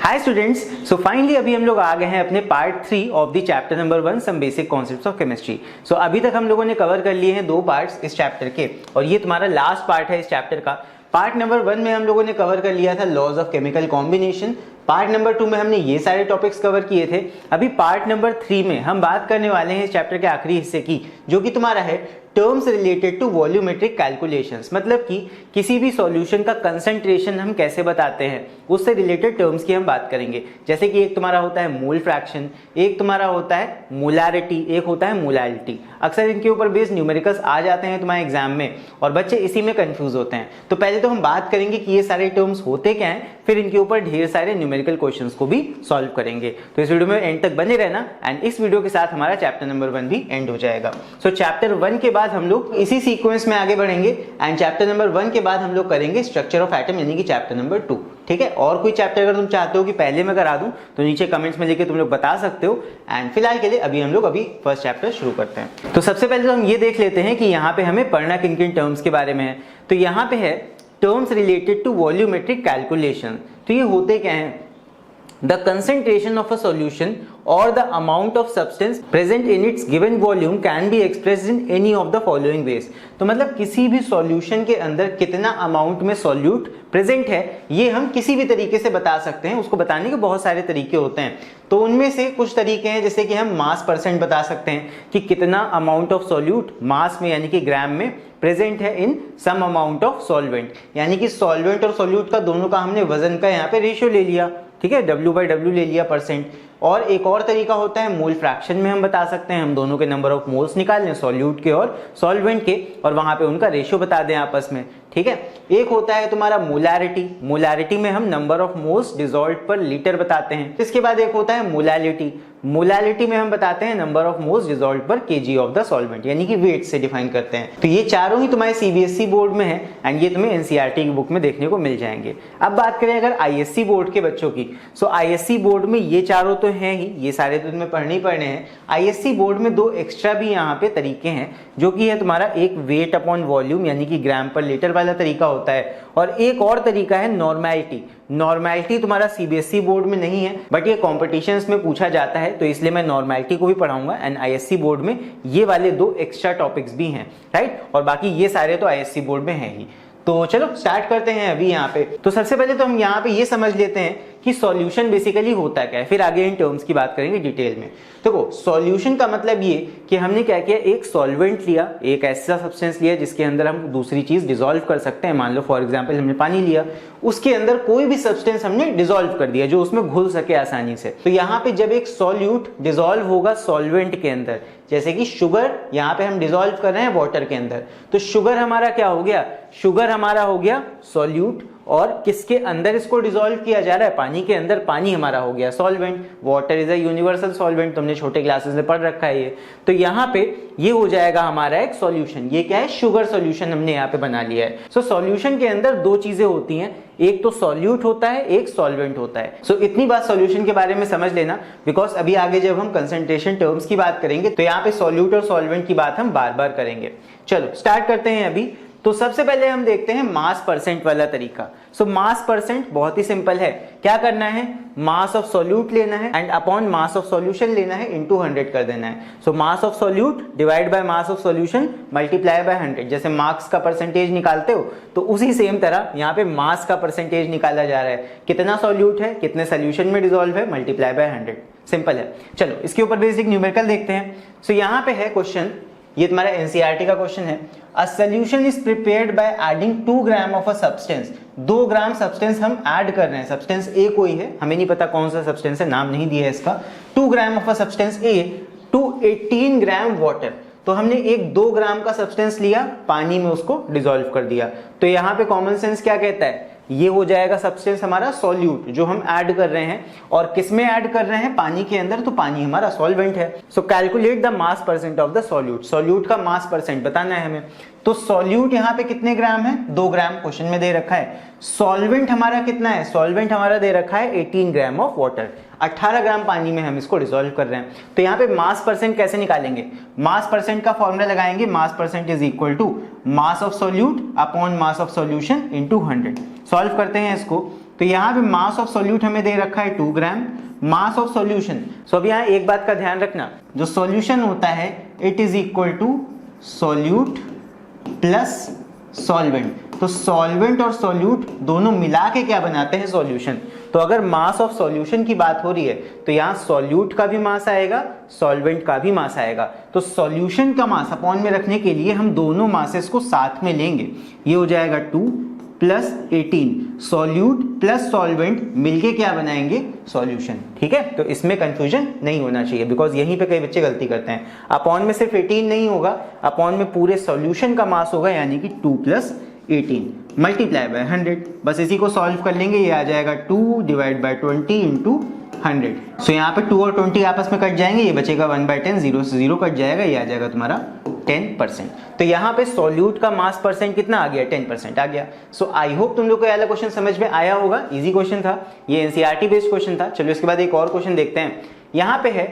Hi students, so finally अभी हम लोग आ गए हैं अपने part 3 of the chapter number 1 some basic concepts of chemistry. So अभी तक हम लोगों ने कवर कर लिए हैं 2 पार्ट्स इस चैप्टर के और ये तुम्हारा लास्ट पार्ट है इस चैप्टर का। पार्ट नंबर 1 में हम लोगों ने कवर कर लिया था laws of chemical combination. Part number 2 में हमने ये सारे टॉपिक्स कवर किए थे। अभी पार्ट नंबर 3 में हम बात करने वाले हैं इस चैप्टर के आखिरी हिस्से की, जो कि तुम्हारा है terms related to volumetric calculations. मतलब कि किसी भी सॉल्यूशन का कंसंट्रेशन हम कैसे बताते हैं, उससे रिलेटेड टर्म्स की हम बात करेंगे। जैसे कि एक तुम्हारा होता है मोल फ्रैक्शन, एक तुम्हारा होता है मोलारिटी, एक होता है मोलालिटी। अक्सर इनके ऊपर बेस्ड न्यूमेरिकल्स आ जाते हैं तुम्हारे एग्जाम में और बच्चे इसी में कंफ्यूज होते हैं। तो पहले तो हम बात करेंगे कि ये सारे टर्म्स होते क्या हैं, फिर इनके ऊपर ढेर सारे न्यूमेरिकल क्वेश्चंस को भी सॉल्व करेंगे। तो इस वीडियो में एंड तक बने रहना एंड इस वीडियो के साथ हमारा चैप्टर नंबर 1 भी एंड हो जाएगा। सो चैप्टर 1 के बाद हम लोग इसी सीक्वेंस में आगे बढ़ेंगे एंड चैप्टर नंबर 1 के बाद हम लोग करेंगे स्ट्रक्चर ऑफ एटम यानी कि चैप्टर नंबर 2। ठीक है, और कोई चैप्टर अगर तुम चाहते हो कि पहले मैं करा दूं तो नीचे कमेंट्स में लिख के तुम लोग बता सकते हो। एंड फिलहाल के लिए अभी हम लोग फर्स्ट चैप्टर शुरू करते हैं। तो सबसे पहले तो हम ये देख लेते हैं कि यहाँ पे हमें पढ़ना किन किन टर्म्स के बारे में है। तो यहाँ पे है terms related to volumetric calculation. तो ये होते क्या हैं? The concentration of a solution or the amount of substance present in its given volume can be expressed in any of the following ways। तो मतलब किसी भी सॉल्यूशन के अंदर कितना अमाउंट में सॉल्यूट प्रेजेंट है ये हम किसी भी तरीके से बता सकते हैं। उसको बताने के बहुत सारे तरीके होते हैं, तो उनमें से कुछ तरीके हैं जैसे कि हम मास परसेंट बता सकते हैं कि कितना अमाउंट ऑफ सॉल्यूट मास में यानी कि ग्राम में प्रेजेंट है इन सम अमाउंट ऑफ सॉल्वेंट, यानी कि सॉल्वेंट और सॉल्यूट का दोनों का हमने वजन का यहाँ पे रेशियो ले लिया। ठीक है, W/W ले लिया परसेंट। और एक और तरीका होता है मोल फ्रैक्शन में हम बता सकते हैं, हम दोनों के नंबर ऑफ मोल्स निकाल लें सॉल्यूट के और सॉल्वेंट के और वहां पे उनका रेशियो बता दें आपस में। ठीक है, एक होता है तुम्हारा मोलारिटी। मोलारिटी में हम number of moles dissolved per litre बताते हैं। इसके बाद एक होता है मोलालिटी। मोलालिटी में हम बताते हैं नंबर ऑफ मोल्स डिसॉल्व्ड पर केजी ऑफ द सॉल्वेंट, यानी कि वेट से डिफाइन करते हैं। तो ये चारों ही तुम्हारे सीबीएसई बोर्ड में है एंड ये तुम्हें एनसीईआरटी की बुक में देखने को मिल जाएंगे। अब बात करें अगर आईएससी बोर्ड के बच्चों की, सो आईएससी बोर्ड में ये चारों तो हैं ही, ये सारे तो तुम्हें पढ़ने ही पढ़ने हैं। आईएससी बोर्ड में 2 एक्स्ट्रा भी यहाँ पे तरीके हैं, जो कि है तुम्हारा एक वेट अपॉन वॉल्यूम यानी कि ग्राम पर लीटर वाला तरीका होता है और एक और तरीका है नॉर्मेलिटी। नॉर्मेलिटी तुम्हारा सीबीएसई बोर्ड में नहीं है बट ये कॉम्पिटिशन्स में पूछा जाता है, तो इसलिए मैं नॉर्मेलिटी को भी पढ़ाऊंगा एंड आईएससी बोर्ड में ये वाले 2 एक्स्ट्रा टॉपिक्स भी हैं, राइट। और बाकी ये सारे तो आईएससी बोर्ड में हैं ही। तो चलो स्टार्ट करते हैं अभी यहाँ पे। तो सबसे पहले तो हम यहाँ पे ये समझ लेते हैं कि सॉल्यूशन बेसिकली होता क्या है, फिर आगे इन टर्म्स की बात करेंगे डिटेल में। देखो, सॉल्यूशन का मतलब ये कि हमने क्या किया, एक सॉल्वेंट लिया, एक ऐसा सब्सटेंस लिया जिसके अंदर हम दूसरी चीज डिसॉल्व कर सकते हैं। मान लो फॉर एग्जांपल हमने पानी लिया, उसके अंदर कोई भी सब्सटेंस हमने डिसॉल्व कर दिया जो उसमें घुल सके आसानी से। तो यहाँ पे जब एक सॉल्यूट डिसॉल्व होगा सॉल्वेंट के अंदर, जैसे कि शुगर यहाँ पे हम डिसॉल्व कर रहे हैं वाटर के अंदर, तो शुगर हमारा क्या हो गया, शुगर हमारा हो गया सॉल्यूट। और किसके अंदर इसको डिसॉल्व किया जा रहा है, पानी के अंदर, पानी हमारा हो गया solvent. Water is a universal solvent, तुमने छोटे क्लासेस में पढ़ रखा है ये। तो यहाँ पे ये हो जाएगा हमारा एक सॉल्यूशन। ये क्या है, शुगर सॉल्यूशन हमने यहाँ पे बना लिया है। सो सॉल्यूशन के अंदर 2 चीजें होती हैं, एक तो सॉल्यूट होता है, एक सॉल्वेंट होता है। सो इतनी बात सॉल्यूशन के बारे में समझ लेना, बिकॉज अभी आगे जब हम कंसंट्रेशन टर्म्स की बात करेंगे तो यहाँ पे सॉल्यूट और सॉल्वेंट की बात हम बार बार करेंगे। चलो स्टार्ट करते हैं अभी। तो सबसे पहले हम देखते हैं मास परसेंट वाला तरीका। सो मास परसेंट बहुत ही सिंपल है। क्या करना है, मास ऑफ सॉल्यूट लेना है and upon mass of solution लेना है, इनटू 100 कर देना है। So mass of solute divide by mass of solution multiply by 100। जैसे मार्क्स का परसेंटेज निकालते हो तो उसी सेम तरह यहाँ पे मास का परसेंटेज निकाला जा रहा है। कितना सॉल्यूट है, कितने सोल्यूशन में डिसॉल्व है, मल्टीप्लाई बाय 100। सिंपल है। चलो इसके ऊपर बेसिक न्यूमेरिकल देखते हैं। सो यहाँ पे है क्वेश्चन, ये तुम्हारा एनसीईआरटी का क्वेश्चन है। A solution is prepared by adding 2 gram of a substance. 2 gram substance हम ऐड कर रहे हैं। सब्सटेंस ए कोई है, हमें नहीं पता कौन सा सब्सटेंस है, नाम नहीं दिया है इसका। 2 gram of a substance A to 18 gram water. तो हमने एक 2 ग्राम का सब्सटेंस लिया, पानी में उसको डिसॉल्व कर दिया। तो यहाँ पे कॉमन सेंस क्या कहता है, ये हो जाएगा सब्सटेंस हमारा सॉल्यूट जो हम ऐड कर रहे हैं। और किसमें ऐड कर रहे हैं, पानी के अंदर, तो पानी हमारा सॉल्वेंट है। सो calculate the mass percent of the solute. Solute का मास परसेंट बताना है हमें। तो सॉल्यूट यहाँ पे कितने ग्राम है, 2 ग्राम क्वेश्चन में दे रखा है। सॉल्वेंट हमारा कितना है, सॉल्वेंट हमारा दे रखा है 18 ग्राम ऑफ वाटर। 18 ग्राम पानी में हम इसको डिसॉल्व कर रहे हैं। तो यहाँ पे मास परसेंट कैसे निकालेंगे, मास परसेंट का फॉर्मूला लगाएंगे। Mass percent is equal to mass of solute upon mass of solution into 100। Solve करते हैं इसको तो यहाँ पे मास ऑफ सॉल्यूट हमें दे रखा है 2 ग्राम, मास ऑफ सॉल्यूशन। सो अब यहाँ एक बात का ध्यान रखना, जो सॉल्यूशन होता है it is equal to solute plus solvent. तो सॉल्वेंट और सॉल्यूट दोनों मिला के क्या बनाते हैं, सॉल्यूशन। तो अगर मास ऑफ सॉल्यूशन की बात हो रही है तो यहाँ सॉल्यूट का भी मास आएगा, सॉल्वेंट का भी मास आएगा। तो सॉल्यूशन का मास अपॉन में रखने के लिए हम दोनों मासेस को साथ में लेंगे। ये हो जाएगा 2 प्लस 18, सॉल्यूट प्लस सॉल्वेंट मिलके क्या बनाएंगे, सॉल्यूशन। ठीक है, तो इसमें कंफ्यूजन नहीं होना चाहिए, बिकॉज यहीं पे कई बच्चे गलती करते हैं। अपॉन में सिर्फ 18 नहीं होगा, अपॉन में पूरे सॉल्यूशन का मास होगा, यानी कि 2 प्लस 18 मल्टीप्लाई बाय 100। बस इसी को सॉल्व कर लेंगे, ये आ जाएगा 2 डिवाइड बाय 20 इंटू 100। सो यहाँ पे 2 और 20 आपस में कट जाएंगे, ये बचेगा 1/10, 0 से 0 कट जाएगा, ये आ जाएगा तुम्हारा 10%। तो यहाँ पे सॉल्यूट का मास परसेंट कितना आ गया, 10% आ गया। सो आई होप तुम लोग को ये क्वेश्चन समझ में आया होगा, इजी क्वेश्चन था, ये एनसीईआरटी बेस्ड क्वेश्चन था। चलो इसके बाद एक और क्वेश्चन देखते हैं। यहाँ पे है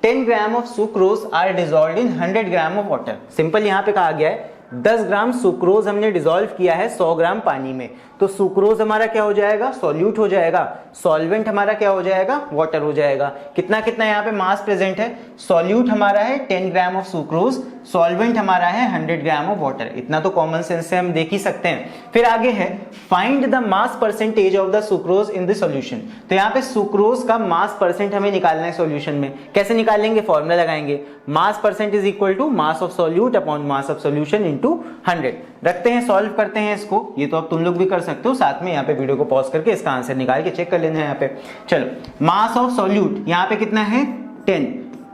10 gram of sucrose are dissolved in 100 gram of water. Simple यहाँ पे कहा गया है 10 ग्राम सुक्रोज हमने डिसॉल्व किया है 100 ग्राम पानी में, तो सुक्रोज हमारा क्या हो जाएगा, सॉल्यूट हो जाएगा, सॉल्वेंट हमारा क्या हो जाएगा, वाटर हो जाएगा। कितना कितना यहाँ पे मास प्रेजेंट है, सॉल्यूट हमारा है 10 ग्राम ऑफ सुक्रोज, सॉल्वेंट हमारा है 100 ग्राम ऑफ वाटर। इतना तो कॉमन सेंस से हम देख ही सकते हैं। फिर आगे है find the mass percentage of the sucrose in the solution. तो यहाँ पे सुक्रोज का मास परसेंट हमें निकालना है सॉल्यूशन में। कैसे निकालेंगे, फॉर्मूला लगाएंगे, mass percent is equal to mass of solute upon mass of solution into 100। रखते हैं, सॉल्व करते हैं इसको। ये तो अब तुम लोग भी कर सकते हो, साथ में यहाँ पे वीडियो को पॉज करके इसका आंसर निकाल के चेक कर लेना है यहाँ पे। चलो, मास ऑफ सॉल्यूट यहाँ पे कितना है 10,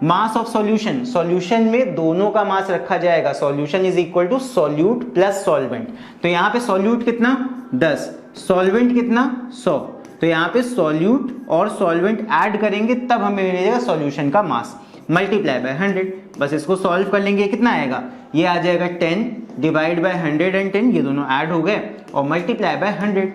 मास ऑफ सॉल्यूशन, सॉल्यूशन में दोनों का मास रखा जाएगा, solution is equal to solute plus solvent. तो यहाँ पे सॉल्यूट कितना 10, सॉल्वेंट कितना 100। तो यहाँ पे सॉल्यूट और सॉल्वेंट ऐड करेंगे तब हमें मिलेगा सॉल्यूशन का मास, मल्टीप्लाई बाय 100। बस इसको सॉल्व कर लेंगे, कितना आएगा, ये आ जाएगा 10 डिवाइड बाय 110, ये दोनों ऐड हो गए, और मल्टीप्लाई बाय 100।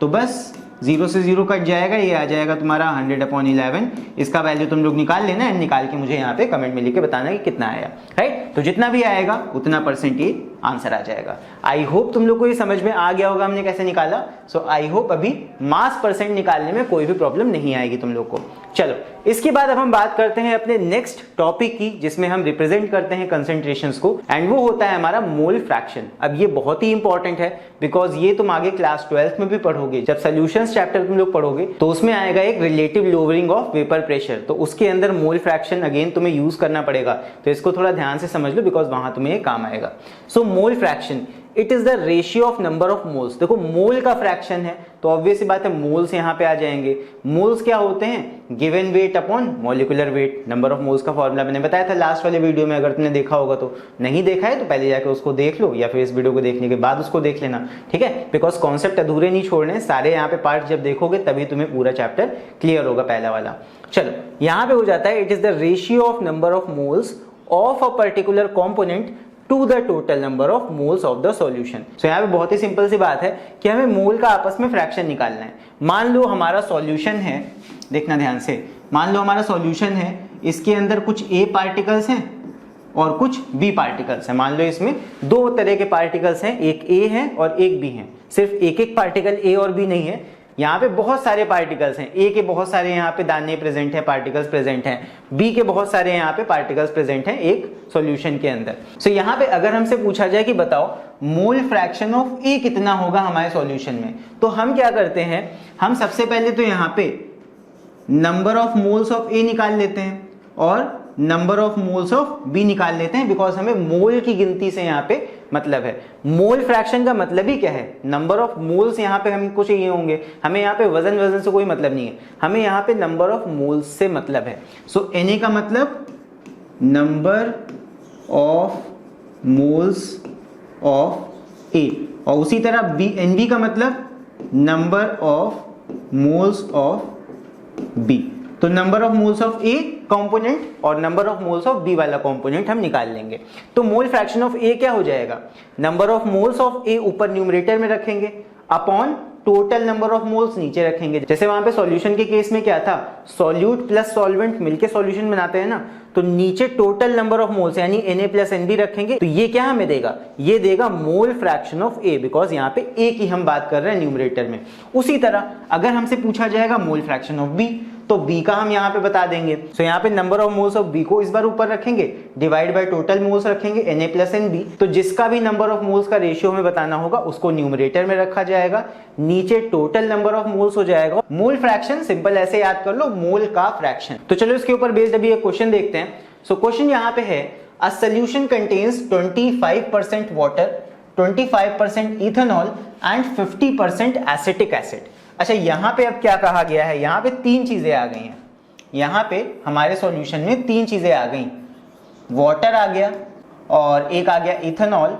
तो बस 0 से 0 कट जाएगा, ये आ जाएगा तुम्हारा 100/11। इसका वैल्यू तुम लोग निकाल लेना, एंड निकाल के मुझे यहाँ पे कमेंट में लिख के बताना कि कितना आया, राइट। तो जितना भी आएगा उतना परसेंट ये आंसर आ जाएगा। आई होप तुम लोग को ये समझ में आ गया होगा हमने कैसे निकाला। सो आई होप अभी मास परसेंट निकालने में कोई भी प्रॉब्लम नहीं आएगी तुम लोग को। चलो, इसके बाद अब हम बात करते हैं अपने नेक्स्ट टॉपिक की, जिसमें हम रिप्रेजेंट करते हैं कंसंट्रेशंस को, एंड वो होता है हमारा मोल फ्रैक्शन। अब ये बहुत ही इंपॉर्टेंट है, बिकॉज ये तुम आगे क्लास 12th में भी पढ़ोगे। जब सॉल्यूशंस चैप्टर तुम लोग पढ़ोगे तो उसमें आएगा एक relative lowering of vapour pressure, तो उसके अंदर मोल फ्रैक्शन अगेन तुम्हें यूज करना पड़ेगा। तो इसको थोड़ा ध्यान से समझ लो, बिकॉज वहां तुम्हें ये काम आएगा। So mole fraction, it is the ratio of number of moles. देखो, मोल का फ्रैक्शन है तो ऑब्वियस बात है मोल्स यहाँ पे आ जाएंगे। मोल्स क्या होते हैं, given weight upon molecular wait. Number of moles का फॉर्मूला मैंने बताया था लास्ट वाले वीडियो में, अगर तुमने देखा होगा तो। नहीं देखा है तो पहले जाके उसको देख लो, या फिर इस वीडियो को देखने के बाद उसको देख लेना, ठीक है। बिकॉज कॉन्सेप्ट अधूरे नहीं छोड़ने, सारे यहाँ पे पार्ट जब देखोगे तभी तुम्हें पूरा चैप्टर क्लियर होगा, पहला वाला। चलो, यहाँ पे हो जाता है it is the ratio of number of moles of a particular component to the total number of moles of the solution. So यहाँ पे बहुत ही सिंपल सी बात है कि हमें मोल का आपस में फ्रैक्शन निकालना है। मान लो हमारा सॉल्यूशन है, देखना ध्यान से, मान लो हमारा सॉल्यूशन है, इसके अंदर कुछ A पार्टिकल्स हैं और कुछ B पार्टिकल्स हैं। मान लो इसमें दो तरह के पार्टिकल्स हैं, एक A है और एक B है। सिर्फ एक एक पार्टिकल A और B नहीं है, यहाँ पे बहुत सारे पार्टिकल्स हैं। A के बहुत सारे यहाँ पे दाने प्रेजेंट है, पार्टिकल्स प्रेजेंट हैं, B के बहुत सारे यहाँ पे पार्टिकल्स प्रेजेंट हैं एक सॉल्यूशन के अंदर। सो यहाँ पे अगर हमसे पूछा जाए कि बताओ मोल फ्रैक्शन ऑफ A कितना होगा हमारे सॉल्यूशन में, तो हम क्या करते हैं, हम सबसे पहले तो यहाँ पे number of moles of A निकाल लेते हैं और number of moles of B निकाल लेते हैं, बिकॉज हमें मोल की गिनती से यहाँ पे मतलब है। मोल फ्रैक्शन का मतलब ही क्या है, नंबर ऑफ मोल्स यहाँ पे हमको चाहिए होंगे, हमें यहाँ पे वजन से कोई मतलब नहीं है, हमें यहाँ पे नंबर ऑफ मोल्स से मतलब है। सो Na का मतलब number of moles of A, और उसी तरह Nb का मतलब number of moles of B। तो number of moles of A component और number of moles of B वाला कंपोनेंट हम निकाल लेंगे। तो मोल फ्रैक्शन ऑफ A क्या हो जाएगा, number of moles of A ऊपर न्यूमरेटर में रखेंगे upon total number of moles नीचे रखेंगे। जैसे वहां पे सॉल्यूशन के केस में क्या था, सॉल्यूट प्लस सॉल्वेंट मिलके सॉल्यूशन बनाते हैं ना, तो नीचे टोटल नंबर ऑफ मोल्स यानी Na प्लस Nb रखेंगे तो ये क्या हमें देगा, ये देगा mole fraction of A, because यहाँ पे A की हम बात कर रहे हैं न्यूमरेटर में। उसी तरह अगर हमसे पूछा जाएगा मोल फ्रैक्शन ऑफ B, तो B का हम यहाँ पे बता देंगे। सो यहाँ पे number of moles of B को इस बार ऊपर रखेंगे, डिवाइड बाय टोटल मोल्स रखेंगे Na प्लस Nb, तो जिसका भी नंबर ऑफ मोल्स का रेशियो हमें बताना होगा उसको न्यूमरेटर में रखा जाएगा, नीचे टोटल नंबर ऑफ मोल्स हो जाएगा। मोल फ्रैक्शन सिंपल ऐसे याद कर लो, मोल का फ्रैक्शन। तो चलो इसके ऊपर बेस्ड अभी एक क्वेश्चन देखते हैं। सो क्वेश्चन यहाँ पे है, a solution contains 25% water, 25% ethanol and 50% acetic acid. अच्छा यहाँ पे अब क्या कहा गया है, यहाँ पे तीन चीजें आ गई हैं। यहाँ पे हमारे सॉल्यूशन में तीन चीजें आ गई, वाटर आ गया और एक आ गया इथेनॉल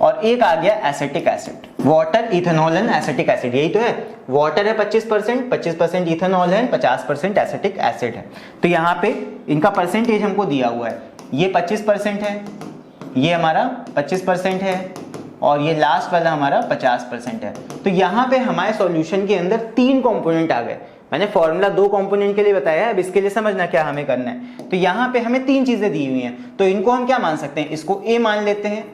और एक आ गया acetic acid. Water, ethanol and acetic acid, यही तो है। वाटर है 25%, 25% इथेनॉल है, 50% एसिटिक एसिड है। तो यहाँ पे इनका परसेंटेज हमको दिया हुआ है, ये 25% है, ये हमारा 25% है और ये लास्ट वाला हमारा 50% है। तो यहाँ पे हमारे सॉल्यूशन के अंदर तीन कंपोनेंट आ गए। मैंने फॉर्मूला दो कंपोनेंट के लिए बताया है, अब इसके लिए समझना क्या हमें करना है। तो यहाँ पे हमें तीन चीजें दी हुई हैं, तो इनको हम क्या मान सकते हैं, इसको A मान लेते हैं,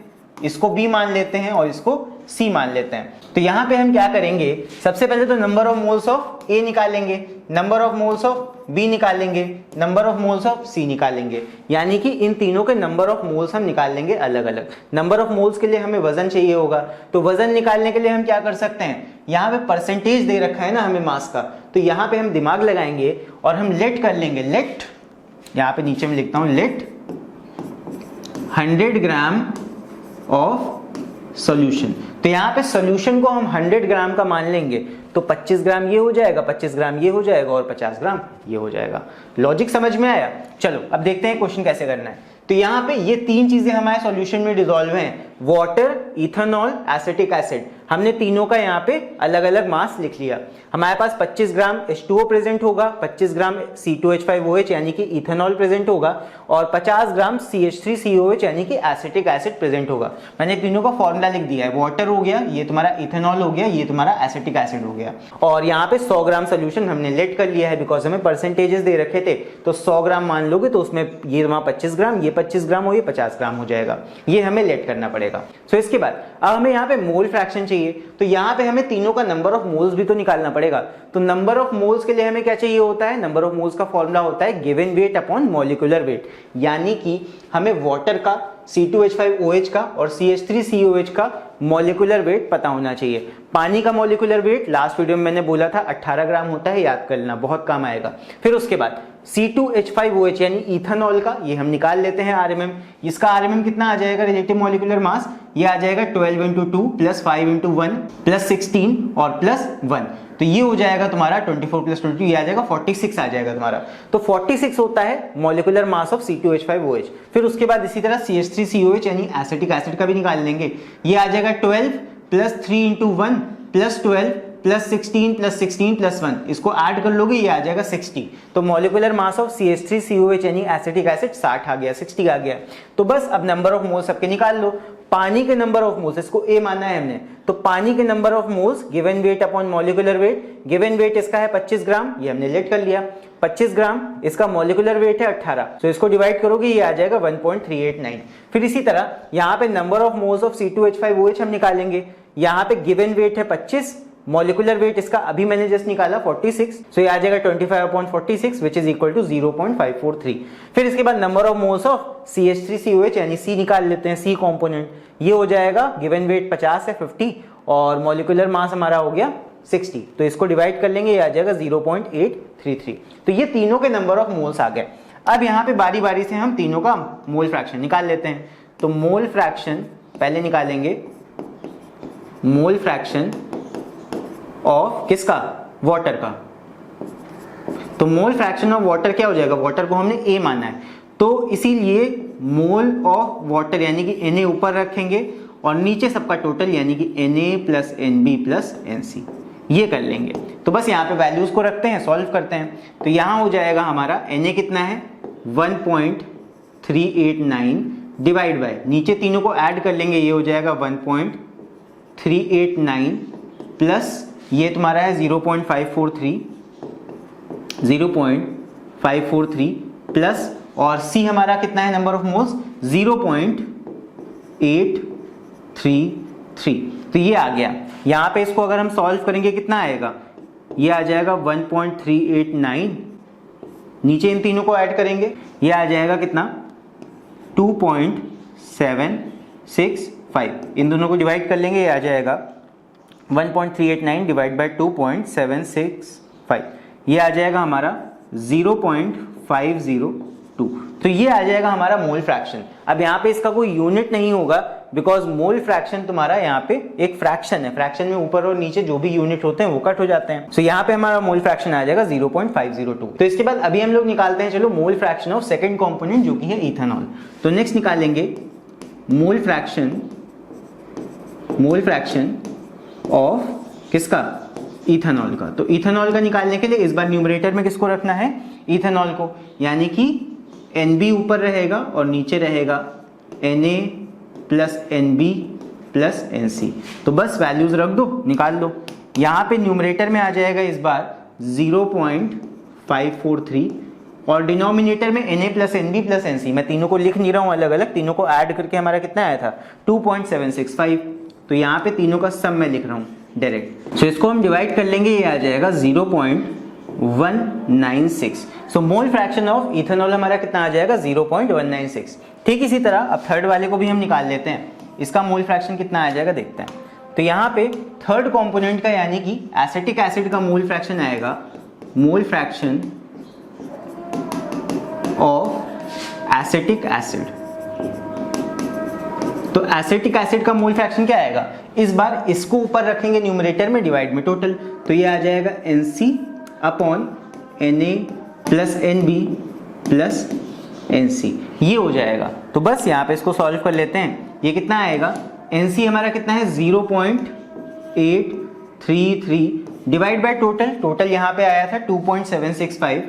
इसको B मान लेते हैं और इसको C मान लेते हैं। तो यहाँ पे हम क्या करेंगे, सबसे पहले तो number of moles of A निकालेंगे, number of moles of B निकालेंगे, number of moles of C निकालेंगे, यानी कि इन तीनों के नंबर ऑफ मोल्स हम निकाल लेंगे अलग अलग। नंबर ऑफ मोल्स के लिए हमें वजन चाहिए होगा, तो वजन निकालने के लिए हम क्या कर सकते हैं, यहाँ पे परसेंटेज दे रखा है ना हमें मास का, तो यहाँ पे हम दिमाग लगाएंगे और हम लेट कर लेंगे। लेट, यहाँ पे नीचे में लिखता हूँ, लेट 100 ग्राम ऑफ सॉल्यूशन। तो यहाँ पे सॉल्यूशन को हम 100 ग्राम का मान लेंगे, तो 25 ग्राम ये हो जाएगा, 25 ग्राम ये हो जाएगा और 50 ग्राम ये हो जाएगा। लॉजिक समझ में आया? चलो अब देखते हैं क्वेश्चन कैसे करना है। तो यहाँ पे ये तीन चीजें हमारे सॉल्यूशन में डिसॉल्व हैं, वाटर, इथेनॉल, एसिटिक एसिड। हमने तीनों का यहाँ पे अलग अलग मास लिख लिया। हमारे पास 25 ग्राम H2O प्रेजेंट होगा, 25 ग्राम C2H5OH यानी कि इथेनॉल प्रेजेंट होगा और 50 ग्राम CH3COH यानी कि एसिटिक एसिड प्रेजेंट होगा। मैंने तीनों का फॉर्मूला लिख दिया है, वाटर हो गया, ये तुम्हारा इथेनॉल हो गया, ये तुम्हारा एसिटिक एसिड हो गया। और यहाँ पे 100 ग्राम सोल्यूशन हमने लेट कर लिया है, बिकॉज हमें परसेंटेजेस दे रखे थे। तो 100 ग्राम मान लोगे तो उसमें ये वहां 25 ग्राम, ये 25 ग्राम और ये 50 ग्राम हो जाएगा। ये हमें लेट करना पड़ेगा। सो इसके बाद अब हमें यहाँ पे मोल फ्रैक्शन चाहिए, तो यहाँ पे हमें तीनों का नंबर ऑफ मोल्स भी तो निकालना पड़ेगा। तो नंबर ऑफ मोल्स के लिए हमें क्या चाहिए होता है, नंबर ऑफ मोल्स का फॉर्मूला होता है given weight upon molecular wait, यानी कि हमें वाटर का, C2H5OH का और CH3COH का मॉलिक्यूलर वेट पता होना चाहिए। पानी का मॉलिक्यूलर वेट लास्ट वीडियो में मैंने बोला था 18 ग्राम होता है, याद कर लेना, बहुत काम आएगा। फिर उसके बाद C2H5OH यानी इथेनॉल का, ये हम निकाल लेते हैं RMM। इसका RMM कितना आ जाएगा, रिलेटिव मॉलिक्यूलर मास, ये आ जाएगा 12 × 2 + 5 × 1 + 16 और +1, तो ये हो जाएगा तुम्हारा 24 + 22, ये आ जाएगा 46 आ जाएगा तुम्हारा। तो 46 होता है मॉलिक्यूलर मास ऑफ C2H5OH। फिर उसके बाद इसी तरह CH3COH यानी एसिटिक एसिड का भी निकाल लेंगे, ये आ जाएगा 12 + 3 × 1 + 12 + 16 + 16 + 1, इसको ऐड कर लोगे ये आ जाएगा 60। तो मॉलिक्यूलर मास ऑफ CH3COH यानी एसिटिक एसिड 60 आ गया, 60 आ गया। तो बस अब नंबर ऑफ मोल्स सबके निकाल लो। पानी के नंबर ऑफ मोल्स, इसको A माना है हमने, तो पानी के number of moles given weight upon molecular wait. Given wait इसका है 25 ग्राम, ये हमने लेट कर लिया। 25 ग्राम इसका मॉलिक्यूलर वेट है 18, तो इसको डिवाइड करोगे ये आ जाएगा 1.389। फिर इसी तरह यहाँ पे number of moles of C2H5OH हम निकालेंगे। यहाँ पे गिवन वेट है 25, मॉलिक्यूलर वेट इसका अभी मैंने जस्ट निकाला 46, सो ये आ जाएगा 25/46 विच इज इक्वल टू 0.543। फिर इसके बाद number of moles of CH3COH यानी C निकाल लेते हैं, C कंपोनेंट, ये हो जाएगा गिवन वेट 50 है 50 और मॉलिक्यूलर मास हमारा हो गया 60, तो इसको डिवाइड कर लेंगे, ये आ जाएगा 0.833। तो ये तीनों के नंबर ऑफ मोल्स आ गए। अब यहाँ पे बारी बारी से हम तीनों का मोल फ्रैक्शन निकाल लेते हैं। तो मोल फ्रैक्शन पहले निकालेंगे, मोल फ्रैक्शन ऑफ किसका, वाटर का। तो मोल फ्रैक्शन ऑफ वाटर क्या हो जाएगा, वाटर को हमने A माना है, तो इसीलिए मोल ऑफ वाटर यानी कि Na ऊपर रखेंगे और नीचे सबका टोटल यानी कि Na + Nb + Nc, ये कर लेंगे। तो बस यहाँ पे वैल्यूज को रखते हैं, सॉल्व करते हैं। तो यहाँ हो जाएगा हमारा Na कितना है 1.389 डिवाइड बाय, नीचे तीनों को ऐड कर लेंगे, ये हो जाएगा 1.389 प्लस ये तुम्हारा है 0.543 प्लस और C हमारा कितना है नंबर ऑफ मोल्स 0.833। तो ये आ गया। यहाँ पे इसको अगर हम सॉल्व करेंगे कितना आएगा, ये आ जाएगा 1.389। नीचे इन तीनों को ऐड करेंगे, ये आ जाएगा कितना 2.765। इन दोनों को डिवाइड कर लेंगे, ये आ जाएगा 1.389 डिवाइड बाय 2.765, ये आ जाएगा हमारा 0.502। तो ये आ जाएगा हमारा मोल फ्रैक्शन। अब यहाँ पे इसका कोई यूनिट नहीं होगा बिकॉज मोल फ्रैक्शन तुम्हारा यहाँ पे एक फ्रैक्शन है, फ्रैक्शन में ऊपर और नीचे जो भी यूनिट होते हैं वो कट हो जाते हैं। सो यहाँ पे हमारा मोल फ्रैक्शन आ जाएगा 0.502। तो इसके बाद अभी हम लोग निकालते हैं चलो mole fraction of second component जो कि है इथेनॉल। तो नेक्स्ट निकालेंगे मोल फ्रैक्शन ऑफ किसका, इथेनॉल का। तो इथेनॉल का निकालने के लिए इस बार न्यूमरेटर में किसको रखना है, इथेनॉल को, यानी कि NB ऊपर रहेगा और नीचे रहेगा Na plus NB plus NC। तो बस वैल्यूज रख दो, निकाल दो। यहाँ पे न्यूमरेटर में आ जाएगा इस बार 0.543 और डिनोमिनेटर में Na plus NB plus NC। मैं तीनों को लिख नहीं रहा हूँ अलग अलग, तीनों को ऐड करके हमारा कितना आया था 2.765। तो यहाँ पे तीनों का सम मैं लिख रहा हूँ डायरेक्ट। सो इसको हम डिवाइड कर लेंगे, ये आ जाएगा 0.196। सो मोल फ्रैक्शन ऑफ इथेनॉल हमारा कितना आ जाएगा 0.196। ठीक इसी तरह अब थर्ड वाले को भी हम निकाल लेते हैं, इसका मोल फ्रैक्शन कितना आ जाएगा देखते हैं। तो यहाँ पे थर्ड कंपोनेंट का यानी कि एसिटिक एसिड का मोल फ्रैक्शन आएगा, mole fraction of acetic acid. तो एसिटिक एसिड का मोल फ्रैक्शन क्या आएगा, इस बार इसको ऊपर रखेंगे न्यूमरेटर में, डिवाइड में टोटल। तो ये आ जाएगा NC upon Na plus NB plus NC, ये हो जाएगा। तो बस यहाँ पे इसको सॉल्व कर लेते हैं। ये कितना आएगा, NC हमारा कितना है 0.833 डिवाइड बाय टोटल यहाँ पे आया था 2.765।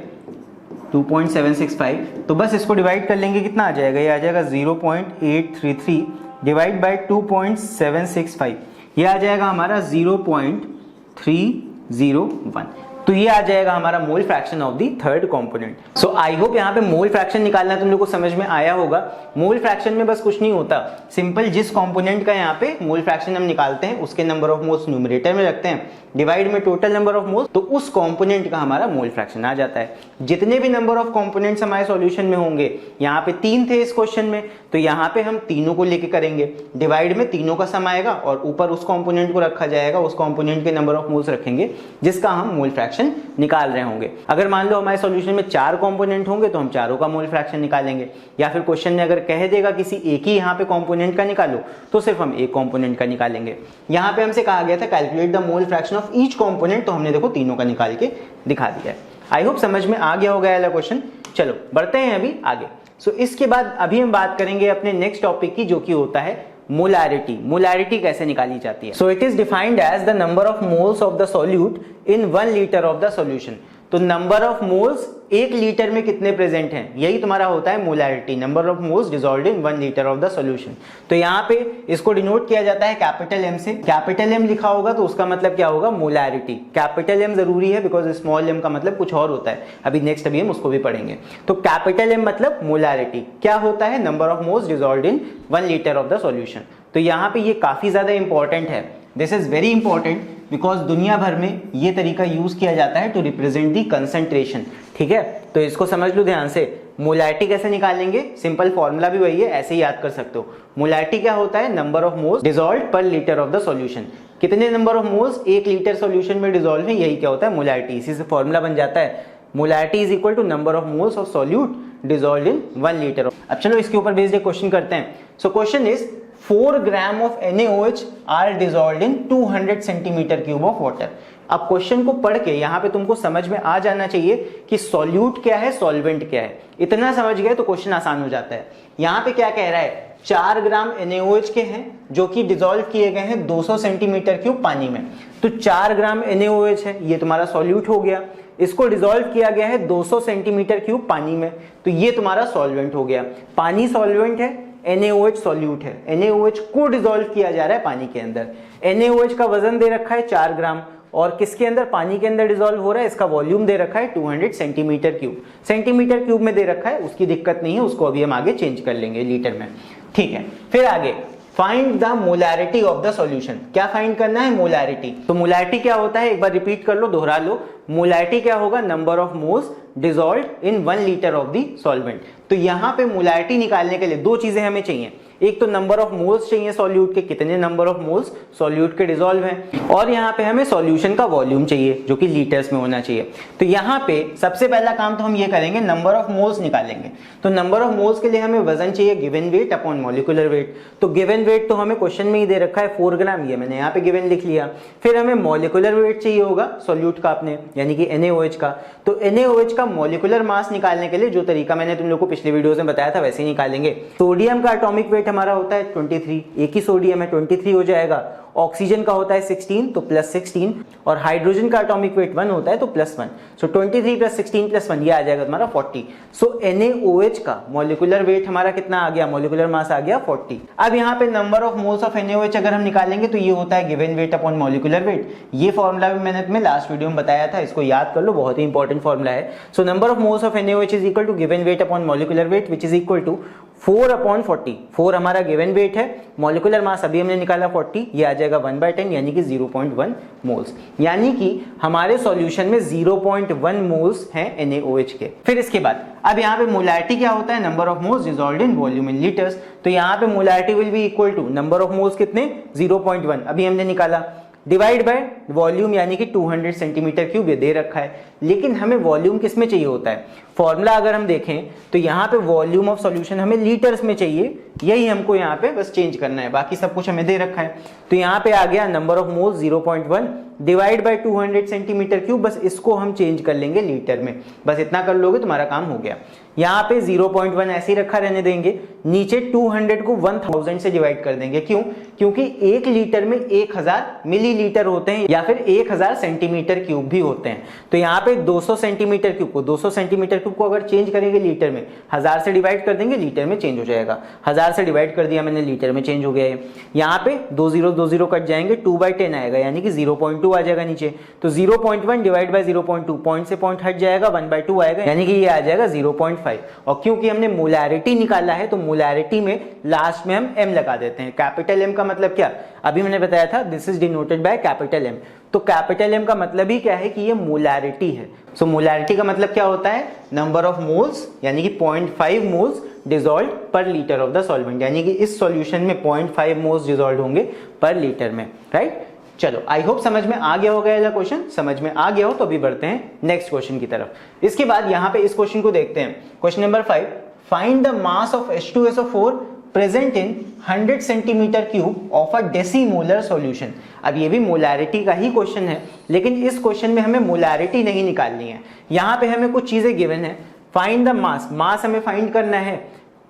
तो बस इसको डिवाइड कर लेंगे, कितना आ जाएगा, ये आ जाएगा 0.833 डिवाइड बाय 2.765, ये आ जाएगा हमारा 0.301। तो ये आ जाएगा हमारा mole fraction of the third component. So I hope यहाँ पे मोल फ्रैक्शन निकालना तुम लोग को समझ में आया होगा। मोल फ्रैक्शन में बस कुछ नहीं होता, सिंपल जिस कंपोनेंट का यहाँ पे मोल फ्रैक्शन हम निकालते हैं उसके नंबर ऑफ मोल्स न्यूमरेटर में रखते हैं, डिवाइड में टोटल नंबर ऑफ मोल्स, तो उस कंपोनेंट का हमारा मोल फ्रैक्शन आ जाता है। जितने भी नंबर ऑफ कंपोनेंट्स हमारे सॉल्यूशन में होंगे, यहाँ पे 3 थे इस क्वेश्चन में, तो यहाँ पे हम तीनों को लेके करेंगे, डिवाइड में तीनों का सम आएगा और ऊपर उस कंपोनेंट को रखा जाएगा, उस कंपोनेंट के नंबर ऑफ मोल्स रखेंगे जिसका हम मोल फ्रैक्शन निकाल रहे होंगे। अगर मान लो हमारे सॉल्यूशन में 4 कंपोनेंट होंगे तो हम चारों का मोल फ्रैक्शन निकालेंगे, या फिर क्वेश्चन में अगर कह देगा किसी एक ही यहाँ पे कंपोनेंट का निकालो तो सिर्फ हम एक कंपोनेंट का निकालेंगे। यहाँ पे हमसे कहा गया था calculate the mole fraction of each component, तो हमने देखो तीनों का निकाल के दिखा दिया है। आई होप समझ में आ गया होगा वाला क्वेश्चन। चलो बढ़ते हैं अभी आगे। सो इसके बाद अभी हम बात करेंगे अपने नेक्स्ट टॉपिक की, जो कि होता है मोलैरिटी। मोलैरिटी कैसे निकाली जाती है। So it is defined as the number of moles of the solute in 1 litre of the solution. तो नंबर ऑफ मोल्स 1 लीटर में कितने प्रेजेंट हैं, यही तुम्हारा होता है molarity, number of moles dissolved in 1 litre of the solution. तो यहाँ पे इसको डिनोट किया जाता है कैपिटल M से। कैपिटल M लिखा होगा तो उसका मतलब क्या होगा, मोलैरिटी। कैपिटल M जरूरी है बिकॉज स्मॉल m का मतलब कुछ और होता है, अभी हम उसको भी पढ़ेंगे। तो कैपिटल M मतलब मोलैरिटी क्या होता है, number of moles dissolved in 1 litre of the solution. तो यहाँ पे ये काफी ज्यादा इंपॉर्टेंट है, this is very important because दुनिया भर में ये तरीका यूज किया जाता है टू रिप्रेजेंट दी कंसंट्रेशन। ठीक है, तो इसको समझ लो ध्यान से। मोलैरिटी कैसे निकालेंगे, सिंपल फॉर्मूला भी वही है, ऐसे ही याद कर सकते हो। मोलैरिटी क्या होता है, number of moles dissolved per litre of the solution. कितने number of moles 1 litre solution में डिसॉल्व है, यही क्या होता है मोलैरिटी। इसी से फॉर्मूला बन जाता है, molarity is equal to number of moles of solute dissolved in 1 litre. अब चलो इसके ऊपर बेस्ड एक क्वेश्चन करते हैं। So question is 4 gram of NaOH are dissolved in 200 centimetre cube of water. अब क्वेश्चन को पढ़ के यहाँ पे तुमको समझ में आ जाना चाहिए कि सॉल्यूट क्या है, सॉल्वेंट क्या है। इतना समझ गए तो क्वेश्चन आसान हो जाता है। यहाँ पे क्या कह रहा है, 4 ग्राम NaOH के हैं जो कि डिसॉल्व किए गए हैं 200 सेंटीमीटर क्यूब पानी में। तो 4 ग्राम NaOH है, ये तुम्हारा सॉल्यूट हो गया। इसको डिसॉल्व किया गया है 200 सेंटीमीटर क्यूब पानी में, तो ये तुम्हारा सॉल्वेंट हो गया। पानी सॉल्वेंट है, NaOH सॉल्यूट है। NaOH को डिसॉल्व किया जा रहा है पानी के अंदर। NaOH का वजन दे रखा है 4 ग्राम, और किसके अंदर, पानी के अंदर डिसॉल्व हो रहा है, इसका वॉल्यूम दे रखा है 200 सेंटीमीटर क्यूब, सेंटीमीटर क्यूब में दे रखा है, उसकी दिक्कत नहीं है, उसको अभी हम आगे चेंज कर लेंगे लीटर में, ठीक है। फिर आगे find the molarity of the solution, क्या फाइंड करना है, मोलैरिटी। तो मोलैरिटी क्या होता है, एक बार रिपीट कर लो, दोहरा लो, मोलैरिटी क्या होगा, number of moles dissolved in 1 litre of the solvent. तो यहां पे मोलैरिटी निकालने के लिए दो चीजें हमें चाहिए, एक तो नंबर ऑफ मोल्स चाहिए सॉल्यूट के, कितने नंबर ऑफ मोल्स सॉल्यूट के डिसॉल्व हैं, और यहाँ पे हमें सॉल्यूशन का वॉल्यूम चाहिए जो कि लीटर्स में होना चाहिए। तो यहाँ पे सबसे पहला काम तो हम ये करेंगे, नंबर ऑफ मोल्स निकालेंगे। तो नंबर ऑफ मोल्स के लिए हमें वजन चाहिए given weight upon molecular wait. तो गिवन वेट तो हमें क्वेश्चन में ही दे रखा है 4 ग्राम, ये मैंने यहाँ पे गिवन लिख लिया। फिर हमें मॉलिक्यूलर वेट चाहिए होगा सॉल्यूट का अपने, यानी कि NaOH का। तो NaOH का मॉलिक्यूलर मास निकालने के लिए जो तरीका मैंने तुम लोग को पिछले वीडियो में बताया था वैसे ही निकालेंगे। सोडियम का एटॉमिक वेट हमारा होता है 23, एक ही सोडियम है 23 हो जाएगा। ऑक्सीजन का होता है 16 तो प्लस 16, और हाइड्रोजन का एटॉमिक वेट 1 होता है तो प्लस 1। सो 23 प्लस 16 प्लस 1 ये आ जाएगा तुम्हारा 40। सो NaOH का मॉलिक्यूलर वेट हमारा कितना आ गया, मॉलिक्यूलर मास आ गया 40। अब यहाँ पे number of moles of NaOH अगर हम निकालेंगे तो ये होता है given weight upon molecular wait. ये फॉर्मूला भी मैंने तुम्हें लास्ट वीडियो में बताया था, इसको याद कर लो, बहुत ही इंपॉर्टेंट फॉर्मूला है। So number of moles of NaOH is equal to given weight upon molecular weight which is equal to 4/40। 4 हमारा गिवन वेट है, मॉलिक्यूलर मास अभी हमने निकाला 40, ये आ जाएगा 1/10 यानी कि 0.1 मोल्स, यानी कि हमारे सॉल्यूशन में 0.1 मोल्स हैं NaOH के। फिर इसके बाद अब यहाँ पे मोलैरिटी क्या होता है, number of moles dissolved in volume in litres. तो यहाँ पे molarity will be equal to number of moles कितने, 0.1 अभी हमने निकाला, डिवाइड बाय वॉल्यूम यानी कि 200 सेंटीमीटर क्यूब ये दे रखा है। लेकिन हमें वॉल्यूम किस में चाहिए होता है, फॉर्मूला अगर हम देखें तो यहाँ पे वॉल्यूम ऑफ सॉल्यूशन हमें लीटर्स में चाहिए, यही हमको यहाँ पे बस चेंज करना है, बाकी सब कुछ हमें दे रखा है। तो यहाँ पे आ गया number of moles 0.1 divide by 200 centimetre cube, बस इसको हम चेंज कर लेंगे लीटर में, बस इतना कर लोगे तुम्हारा काम हो गया। यहाँ पे 0.1 ऐसे ही रखा रहने देंगे, नीचे 200 को 1000 से डिवाइड कर देंगे, क्यों, क्योंकि 1 लीटर में 1000 मिलीलीटर होते हैं या फिर 1000 सेंटीमीटर क्यूब भी होते हैं। तो यहाँ पे 200 सेंटीमीटर क्यूब को 200 सेंटीमीटर क्यूब को अगर चेंज करेंगे लीटर में, 1000 से डिवाइड कर देंगे, लीटर में चेंज हो जाएगा। 1000 से डिवाइड कर दिया मैंने, लीटर में चेंज हो गया है। यहाँ पे 2 0 कट जाएंगे, 2/10 आएगा यानी कि 0.2 आ जाएगा नीचे। तो 0.1 डिवाइड बाय 0.2, पॉइंट से पॉइंट हट जाएगा, 1/2 आएगा यानी कि ये आ जाएगा 0.5। और क्योंकि हमने मोलैरिटी निकाला है तो मोलैरिटी में लास्ट में हम M लगा देते हैं। कैपिटल M का मतलब क्या, अभी मैंने बताया था this is denoted by capital M। तो कैपिटल M का मतलब ही क्या है कि ये मोलैरिटी है। सो मोलैरिटी का मतलब क्या होता है, नंबर ऑफ मोल्स यानी कि 0.5 moles dissolved per litre of the solvent, यानी कि इस सॉल्यूशन में 0.5 मोल्स डिसॉल्व्ड होंगे पर लीटर में, राइट। चलो आई होप समझ में आ गया होगा ये क्वेश्चन, समझ में आ गया हो तो अभी बढ़ते हैं नेक्स्ट क्वेश्चन की तरफ। इसके बाद यहाँ पे इस क्वेश्चन को देखते हैं, question number 5, find the mass of H2SO4 present in 100 centimetre cube of a decimolar solution. अब ये भी मोलैरिटी का ही क्वेश्चन है, लेकिन इस क्वेश्चन में हमें मोलैरिटी नहीं निकालनी है। यहाँ पे हमें कुछ चीजें गिवन है, फाइंड द मास, मास हमें फाइंड करना है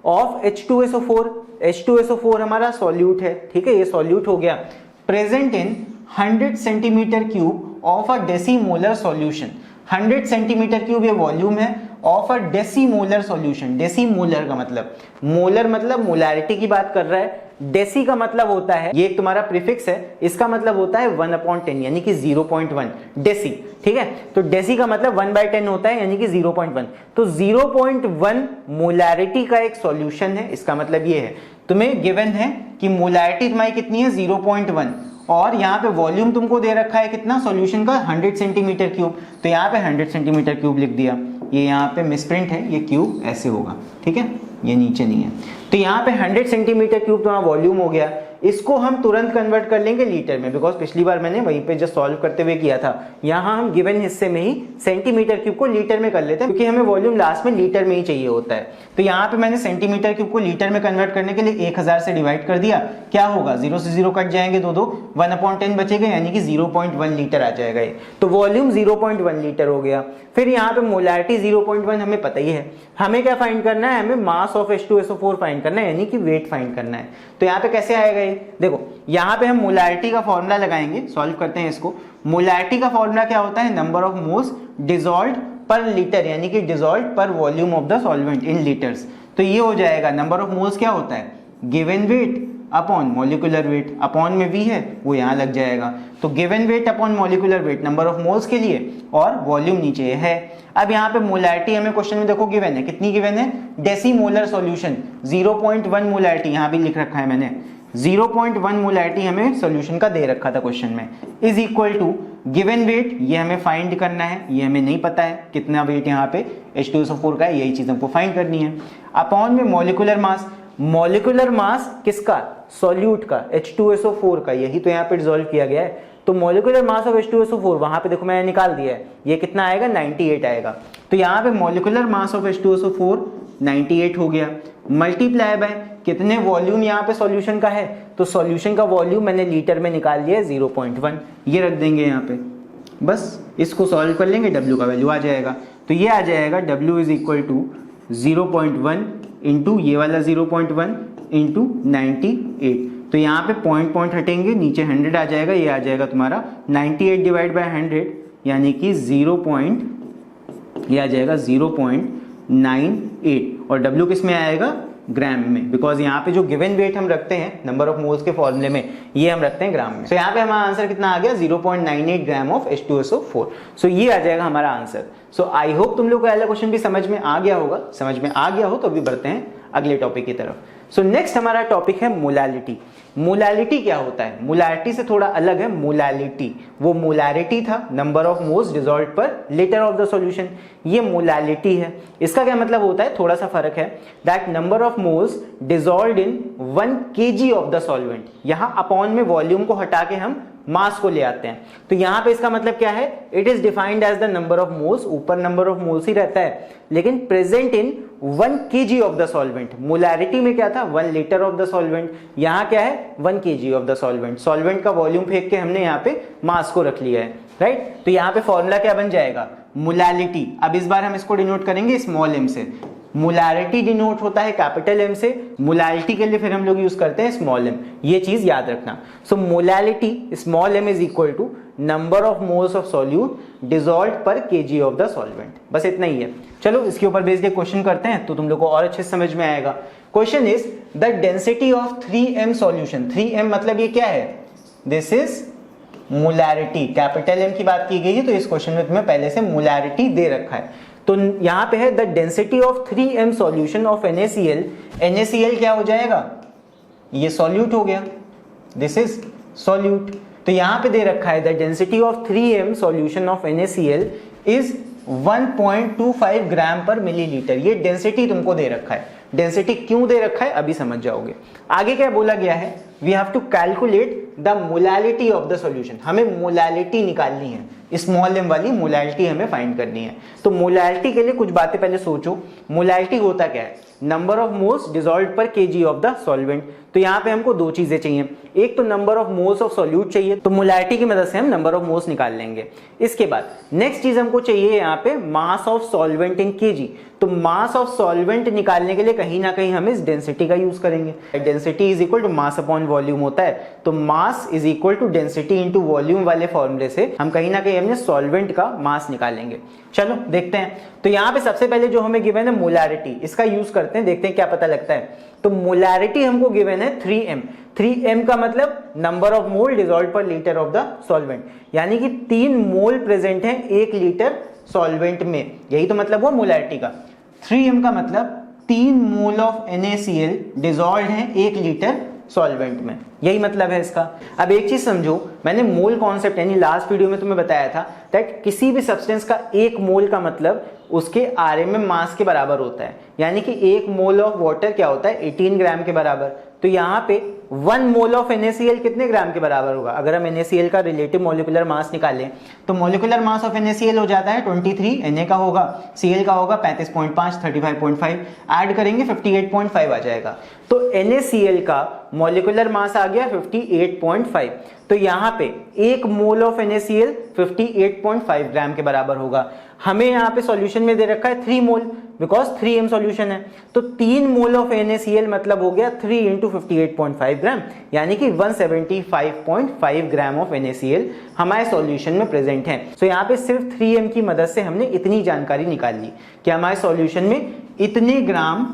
ऑफ H2SO4। H2SO4 हमारा सॉल्यूट है, ठीक है, ये सॉल्यूट हो गया, present in 100 centimetre cube of a decimolar solution. 100 centimetre cube ये वॉल्यूम है of a decimolar solution. Decimolar का मतलब, मोलर मतलब मोलैरिटी की बात कर रहा है, डेसी का मतलब होता है, ये तुम्हारा प्रीफिक्स है, इसका मतलब होता है 1/10 यानी कि 0.1 डेसी, ठीक है। तो डेसी का मतलब 1/10 होता है यानी कि 0.1। तो 0.1 मोलैरिटी का एक सॉल्यूशन है, इसका मतलब ये है तुम्हें गिवन है कि मोलैरिटी तुम्हारी कितनी है 0.1, और यहाँ पे वॉल्यूम तुमको दे रखा है कितना सॉल्यूशन का 100 सेंटीमीटर क्यूब। तो यहाँ पे 100 सेंटीमीटर क्यूब लिख दिया, ये यहाँ पे मिसप्रिंट है, ये क्यूब ऐसे होगा, ठीक है, ये नीचे नहीं है। तो यहाँ पे 100 सेंटीमीटर क्यूब तुम्हारा वॉल्यूम हो गया, इसको हम तुरंत कन्वर्ट कर लेंगे लीटर में, बिकॉज पिछली बार मैंने वहीं पे जस्ट सॉल्व करते हुए किया था। यहाँ हम गिवन हिस्से में ही सेंटीमीटर क्यूब को लीटर में कर लेते हैं, क्योंकि हमें वॉल्यूम लास्ट में लीटर में ही चाहिए होता है। तो यहाँ पे मैंने सेंटीमीटर क्यूब को लीटर में कन्वर्ट करने के लिए 1000 से डिवाइड कर दिया, क्या होगा 0 से 0 कट जाएंगे, 2 1/10 बचेगा यानी कि 0.1 लीटर आ जाएगा ये। तो वॉल्यूम 0.1 लीटर हो गया। फिर यहाँ पे मोलैरिटी 0.1 हमें पता ही है, हमें क्या फाइंड करना है, हमें मास ऑफ H2SO4 फाइंड करना है, यानी कि वेट फाइंड करना है। तो यहाँ पे कैसे आएगा ये, देखो यहाँ पे हम मोलैरिटी का फॉर्मूला लगाएंगे, सॉल्व करते हैं इसको। मोलैरिटी का फॉर्मूला क्या होता है, number of moles dissolved per litre यानी कि डिसॉल्व्ड पर volume of the solvent in litres. तो ये हो जाएगा नंबर ऑफ मोल्स क्या होता है, given weight upon molecular wait, upon में v है वो यहाँ लग जाएगा, तो given weight upon molecular wait number of moles के लिए, और वॉल्यूम नीचे है। अब यहाँ पे मोलैरिटी हमें क्वेश्चन में देखो गिवन है, कितनी गिवन है, डेसीमोलर सॉल्यूशन 0.1 मोलैरिटी, यहाँ भी लिख रखा है मैंने 0.1 मोलैरिटी हमें सॉल्यूशन का दे रखा था क्वेश्चन में, is equal to given weight, ये हमें फाइंड करना है, ये हमें नहीं पता है कितना वेट यहाँ पे H2SO4 का है, यही चीज हमको फाइंड करनी है, अपॉन में मॉलिक्यूलर मास, मॉलिक्यूलर मास किसका, सॉल्यूट का, H2SO4 का, यही तो यहाँ पे डिसॉल्व किया गया है, तो मॉलिक्यूलर मास ऑफ H2SO4 वहां पे देखो मैंने निकाल दिया है, ये कितना आएगा 98 आएगा, तो यहाँ पे मॉलिक्यूलर मास ऑफ H2SO4 98 हो गया, मल्टीप्लाई बाय कितने वॉल्यूम यहाँ पे सॉल्यूशन का है, तो सॉल्यूशन का वॉल्यूम मैंने लीटर में निकाल लिया है 0.1, ये रख देंगे यहाँ पे, बस इसको सॉल्व कर लेंगे, W का वैल्यू आ जाएगा, तो ये आ जाएगा W is equal to 0.1 into ये वाला 0.1 इंटू 98, तो यहाँ पे पॉइंट हटेंगे, नीचे 100 आ जाएगा, ये आ जाएगा तुम्हारा 98 डिवाइड बाय 100 यानी कि ये आ जाएगा 0.98, और W किस में आएगा, ग्राम में, बिकॉज यहाँ पे जो गिवन वेट हम रखते हैं नंबर ऑफ मोल्स के फॉर्मूले में, ये हम रखते हैं ग्राम में, तो यहाँ पे हमारा आंसर कितना आ गया 0.98 ग्राम ऑफ H2SO4, सो ये आ जाएगा हमारा आंसर। सो आई होप तुम लोग को पहला क्वेश्चन भी समझ में आ गया होगा, समझ में आ गया हो तो अभी बढ़ते हैं अगले टॉपिक की तरफ। सो नेक्स्ट हमारा टॉपिक है मोलैलिटी। मोलैलिटी क्या होता है, मोलैलिटी से थोड़ा अलग है, मोलैलिटी वो मोलैरिटी था, number of moles dissolved per litre of the solution, ये मोलैलिटी है। इसका क्या मतलब होता है, थोड़ा सा फर्क है, that number of moles dissolved in 1 kg of the solvent, यहाँ अपॉन में वॉल्यूम को हटा के हम मास को ले आते हैं, तो यहाँ पे इसका मतलब क्या है, it is defined as the number of moles, ऊपर नंबर ऑफ मोल्स ही रहता है, लेकिन present in 1 kg of the solvent, molarity में क्या था 1 लीटर ऑफ द सॉल्वेंट, यहाँ क्या है 1 kg of the solvent, solvent का वॉल्यूम फेंक के हमने यहाँ पे मास को रख लिया है, राइट, तो यहाँ पे फॉर्मूला क्या बन जाएगा, मोलैलिटी। अब इस बार हम इसको डिनोट करेंगे स्मॉल m से, मोलैरिटी डिनोट होता है कैपिटल M से, मोलैलिटी के लिए फिर हम लोग यूज करते हैं स्मॉल m, ये चीज याद रखना। So molality small m is equal to number of moles of solute dissolved per kg of the solvent, बस इतना ही है। चलो इसके ऊपर बेस्ड एक क्वेश्चन करते हैं तो तुम लोग को और अच्छे से समझ में आएगा। Question is the density of 3m solution, 3m मतलब ये क्या है, this is molarity, capital M की बात की गई है, तो इस क्वेश्चन में तुम्हें पहले से मोलैरिटी दे रखा है, तो यहाँ पे है the density of 3m solution of NaCl, NaCl क्या हो जाएगा, ये सॉल्यूट हो गया, दिस इज सॉल्यूट, तो यहाँ पे दे रखा है the density of 3m solution of NaCl is 1.25 ग्राम पर मिलीलीटर, ये डेंसिटी तुमको दे रखा है, डेंसिटी क्यों दे रखा है अभी समझ जाओगे। आगे क्या बोला गया है, we have to calculate the molality of the solution, हमें मोलैलिटी निकालनी है, स्मॉल m वाली मोलैलिटी हमें फाइंड करनी है। तो मोलैलिटी के लिए कुछ बातें पहले सोचो, मोलैलिटी होता क्या है, number of moles dissolved per kg of the solvent, तो यहाँ पे हमको दो चीजें चाहिए, एक तो number of moles of solute चाहिए, तो मोलैलिटी की मदद से हम नंबर ऑफ मोल्स निकाल लेंगे। इसके बाद नेक्स्ट चीज हमको चाहिए यहाँ पे mass of solvent in kg, तो मास ऑफ सॉल्वेंट निकालने के लिए कहीं ना कहीं हम इस डेंसिटी का यूज करेंगे, density is equal to mass upon volume होता है, तो mass is equal to density into volume वाले फॉर्मूले से हम कहीं ना कहीं हमने सॉल्वेंट का मास निकालेंगे। चलो देखते हैं, तो यहाँ पे सबसे पहले जो हमें गिवन है मोलैरिटी, इसका यूज करते हैं, देखते हैं क्या पता लगता है। तो मोलैरिटी हमको गिवन है 3m, 3m का मतलब number of mole dissolved per litre of the solvent, यानी कि 3 मोल प्रेजेंट है 1 लीटर सॉल्वेंट में, यही तो मतलब हुआ मोलैरिटी का। 3m का मतलब 3 मोल ऑफ NaCl डिसॉल्व्ड है 1 लीटर सॉल्वेंट में, यही मतलब है इसका। अब एक चीज समझो, मैंने मोल कॉन्सेप्ट यानी लास्ट वीडियो में तुम्हें बताया था दैट किसी भी सब्सटेंस का 1 मोल का मतलब उसके RMM मास के बराबर होता है, यानी कि 1 मोल ऑफ वाटर क्या होता है 18 ग्राम के बराबर, तो यहाँ पे 1 मोल ऑफ NaCl कितने ग्राम के बराबर होगा, अगर हम NaCl का रिलेटिव मॉलिक्यूलर मास निकालें तो मॉलिक्यूलर मास ऑफ NaCl हो जाता है 23, Na का होगा, Cl का होगा 35.5, 35.5, ऐड करेंगे 58.5 आ जाएगा, तो NaCl का मॉलिक्यूलर मास आ गया 58.5, तो यहाँ पे 1 मोल ऑफ NaCl 58.5 ग्राम के बराबर होगा। हमें यहाँ पे सॉल्यूशन में दे रखा है 3 मोल, बिकॉज 3m सॉल्यूशन है, तो 3 मोल ऑफ NaCl मतलब हो गया 3 इंटू 58.5 ग्राम, यानी कि 175.5 ग्राम ऑफ NaCl हमारे सॉल्यूशन में प्रेजेंट है। सो यहाँ पे सिर्फ 3m की मदद से हमने इतनी जानकारी निकाल ली कि हमारे सॉल्यूशन में इतने ग्राम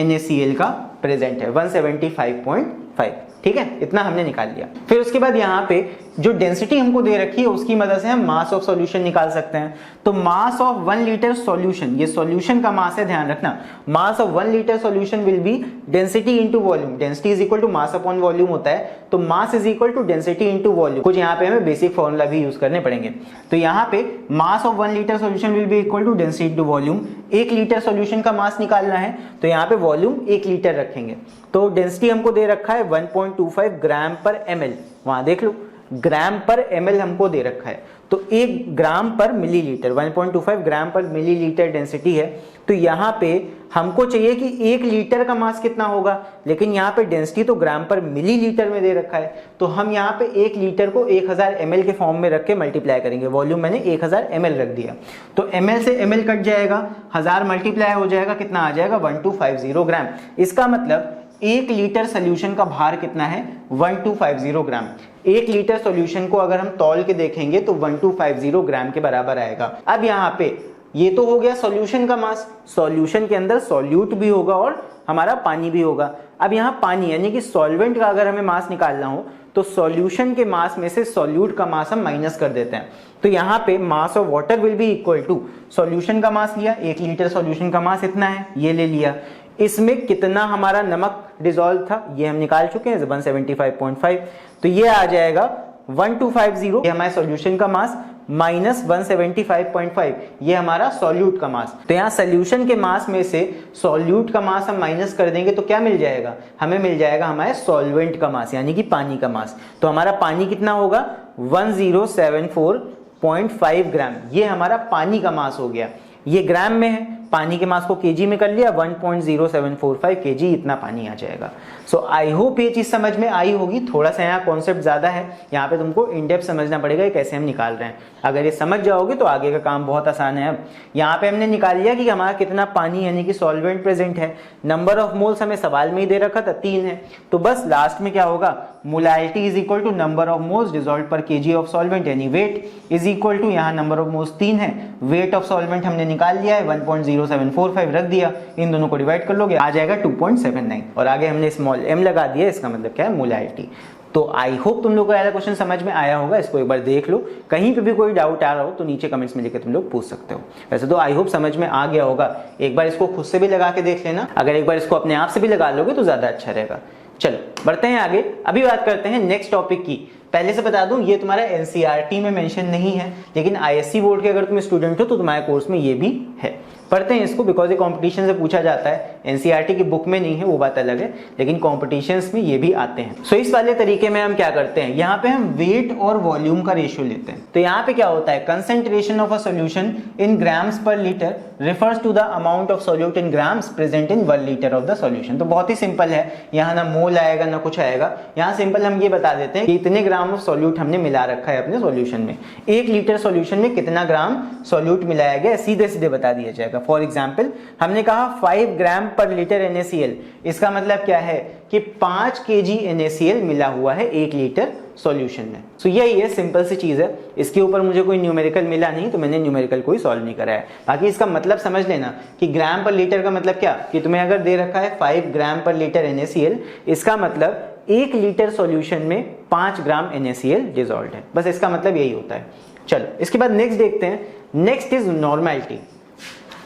NaCl का प्रेजेंट है 175.5, ठीक है, इतना हमने निकाल लिया। फिर उसके बाद यहाँ पे जो डेंसिटी हमको दे रखी है उसकी मदद से हम मास ऑफ सॉल्यूशन निकाल सकते हैं। तो मास ऑफ 1 लीटर सॉल्यूशन, ये सॉल्यूशन का मास है, ध्यान रखना, mass of 1 litre solution will be density into volume. Density is equal to mass upon volume होता है, तो mass is equal to density into volume. कुछ यहाँ पे हमें बेसिक फॉर्मूला भी यूज करने पड़ेंगे। तो यहाँ पे mass of 1 litre solution will be equal to density into volume. 1 litre solution का मास निकालना है, तो यहाँ पे वॉल्यूम 1 लीटर रखेंगे। तो डेंसिटी हमको दे रखा है 1.25 ग्राम पर ml, वहां देख लो ग्राम पर ml हमको दे रखा है, तो 1 ग्राम पर मिलीलीटर, 1.25 ग्राम पर मिलीलीटर डेंसिटी है। तो यहाँ पे हमको चाहिए कि 1 लीटर का मास कितना होगा, लेकिन यहाँ पे डेंसिटी तो ग्राम पर मिलीलीटर में दे रखा है, तो हम यहाँ पे 1 लीटर को 1000 ml के फॉर्म में रख के मल्टीप्लाई करेंगे। वॉल्यूम मैंने 1000 ml रख दिया, तो ml से ml कट जाएगा, 1000 मल्टीप्लाई हो जाएगा, कितना आ जाएगा 1250 ग्राम। इसका मतलब 1 लीटर सोल्यूशन का भार कितना है 1250 ग्राम। 1 लीटर सॉल्यूशन को अगर हम तौल के देखेंगे तो 1250 ग्राम के बराबर आएगा। अब यहाँ पे ये तो हो गया सॉल्यूशन का मास, सॉल्यूशन के अंदर सॉल्यूट भी होगा और हमारा पानी भी होगा। अब यहाँ पानी यानी कि सॉल्वेंट का अगर हमें मास निकालना हो तो सॉल्यूशन के मास में से सॉल्यूट का मास हम माइनस कर देते हैं। तो यहाँ पे mass of water will be equal to solution का मास लिया, 1 लीटर सॉल्यूशन का मास इतना है, ये ले लिया, इसमें कितना हमारा नमक डिसॉल्व था ये हम निकाल चुके हैं 175.5, तो ये आ जाएगा 1250, ये हमारे सॉल्यूशन का मास माइनस 175.5, ये हमारा सॉल्यूट का मास। तो यहाँ सॉल्यूशन के मास में से सॉल्यूट का मास हम माइनस कर देंगे तो क्या मिल जाएगा, हमें मिल जाएगा हमारे सॉल्वेंट का मास यानी कि पानी का मास। तो हमारा पानी कितना होगा 1074.5 ग्राम, ये हमारा पानी का मास हो गया। ये ग्राम में है, पानी के मास को केजी में कर लिया, 1.0745 केजी इतना पानी आ जाएगा। सो आई होप ये चीज समझ में आई होगी। थोड़ा सा यहाँ कॉन्सेप्ट ज्यादा है, यहाँ पे तुमको इन डेप्थ समझना पड़ेगा ये कैसे हम निकाल रहे हैं। अगर ये समझ जाओगे तो आगे का काम बहुत आसान है। अब यहाँ पे हमने निकाल लिया कि हमारा कितना पानी यानी कि सॉल्वेंट प्रेजेंट है। नंबर ऑफ मोल्स हमें सवाल में ही दे रखा था 3 है, तो बस लास्ट में क्या होगा molarity is equal to number of moles dissolved पर केजी ऑफ सॉल्वेंट यानी वेट इज इक्वल टू, यहाँ नंबर ऑफ मोल्स 3 है, वेट ऑफ सॉल्वेंट हमने निकाल लिया है 1.0745 रख दिया, इन दोनों को डिवाइड कर लोगे आ जाएगा 2.79 और आगे हमने स्मॉल m लगा दिया, इसका मतलब क्या है मोलारिटी। तो आई होप तुम लोग को यह क्वेश्चन समझ में आया होगा। इसको एक बार देख लो, कहीं पे भी कोई डाउट आ रहा हो तो नीचे कमेंट्स में लिखकर तुम लोग पूछ सकते हो। वैसे तो आई होप समझ में आ गया होगा, एक बार इसको खुद से भी लगा के देख लेना, अगर एक बार इसको अपने आप से भी लगा लोगे तो ज्यादा अच्छा रहेगा। चलो बढ़ते हैं आगे, अभी बात करते हैं नेक्स्ट टॉपिक की। पहले से बता दूं ये तुम्हारा एनसीईआरटी में मेंशन नहीं है, लेकिन आईएससी बोर्ड के अगर तुम स्टूडेंट हो तो तुम्हारे कोर्स में ये भी है। पढ़ते हैं इसको बिकॉज ये कंपटीशन से पूछा जाता है, एनसीईआरटी की बुक में नहीं है वो बात अलग है, लेकिन कॉम्पिटिशन्स में ये भी आते हैं। सो इस वाले तरीके में हम क्या करते हैं, यहाँ पे हम वेट और वॉल्यूम का रेशियो लेते हैं। तो यहाँ पे क्या होता है concentration of a solution in grams पर litre refers to the amount of solute in grams present in 1 liter of the solution। तो बहुत ही सिंपल है, यहाँ ना मोल आएगा ना कुछ आएगा, यहाँ सिंपल हम ये बता देते हैं कि इतने ग्राम ऑफ सॉल्यूट हमने मिला रखा है अपने सॉल्यूशन में। 1 लीटर सॉल्यूशन में कितना ग्राम सॉल्यूट मिलाया गया सीधे सीधे बता दिया जाएगा। फॉर एग्जाम्पल हमने कहा 5 ग्राम पर लीटर NaCl, इसका मतलब क्या है कि 5 kg NaCl मिला हुआ है 1 लीटर सॉल्यूशन में। सो यही है, सिंपल सी चीज है। इसके ऊपर मुझे कोई न्यूमेरिकल मिला नहीं तो मैंने न्यूमेरिकल कोई सॉल्व नहीं करा है। बाकी इसका मतलब समझ लेना कि ग्राम पर लीटर का मतलब क्या, कि तुम्हें अगर दे रखा है 5 ग्राम पर लीटर NaCl, इसका मतलब 1 लीटर सॉल्यूशन में 5 ग्राम NaCl डिसॉल्व्ड है, बस इसका मतलब यही होता है। चलो इसके बाद नेक्स्ट देखते हैं, next is normality.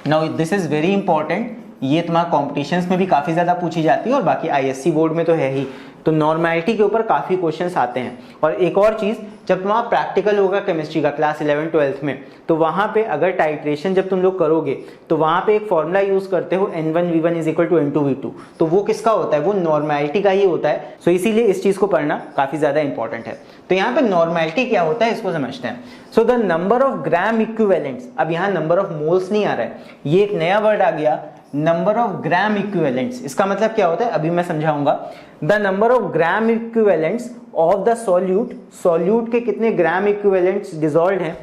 Now this is very important, ये तुम्हारा कॉम्पिटिशन्स में भी काफी ज्यादा पूछी जाती है और बाकी आईएससी बोर्ड में तो है ही। तो नॉर्मेलिटी के ऊपर काफी क्वेश्चंस आते हैं। और एक और चीज, जब तुम्हारा प्रैक्टिकल होगा केमिस्ट्री का क्लास 11-12 में, तो वहां पे अगर टाइट्रेशन जब तुम लोग करोगे तो वहां पे एक फॉर्मूला यूज करते हो N1V1 = N2V2, तो वो किसका होता है, वो नॉर्मेलिटी का ही होता है। सो इसीलिए इस चीज को पढ़ना काफी ज्यादा इंपॉर्टेंट है। तो यहाँ पे नॉर्मेलिटी क्या होता है इसको समझते हैं। So the number of gram equivalents, अब यहाँ नंबर ऑफ मोल्स नहीं आ रहा है, ये एक नया वर्ड आ गया नंबर ऑफ ग्राम इक्विवेलेंट्स। इसका मतलब क्या होता है अभी मैं समझाऊंगा। The number of gram equivalents of the solute, solute के कितने ग्राम इक्विवेलेंट्स डिसॉल्व्ड हैं,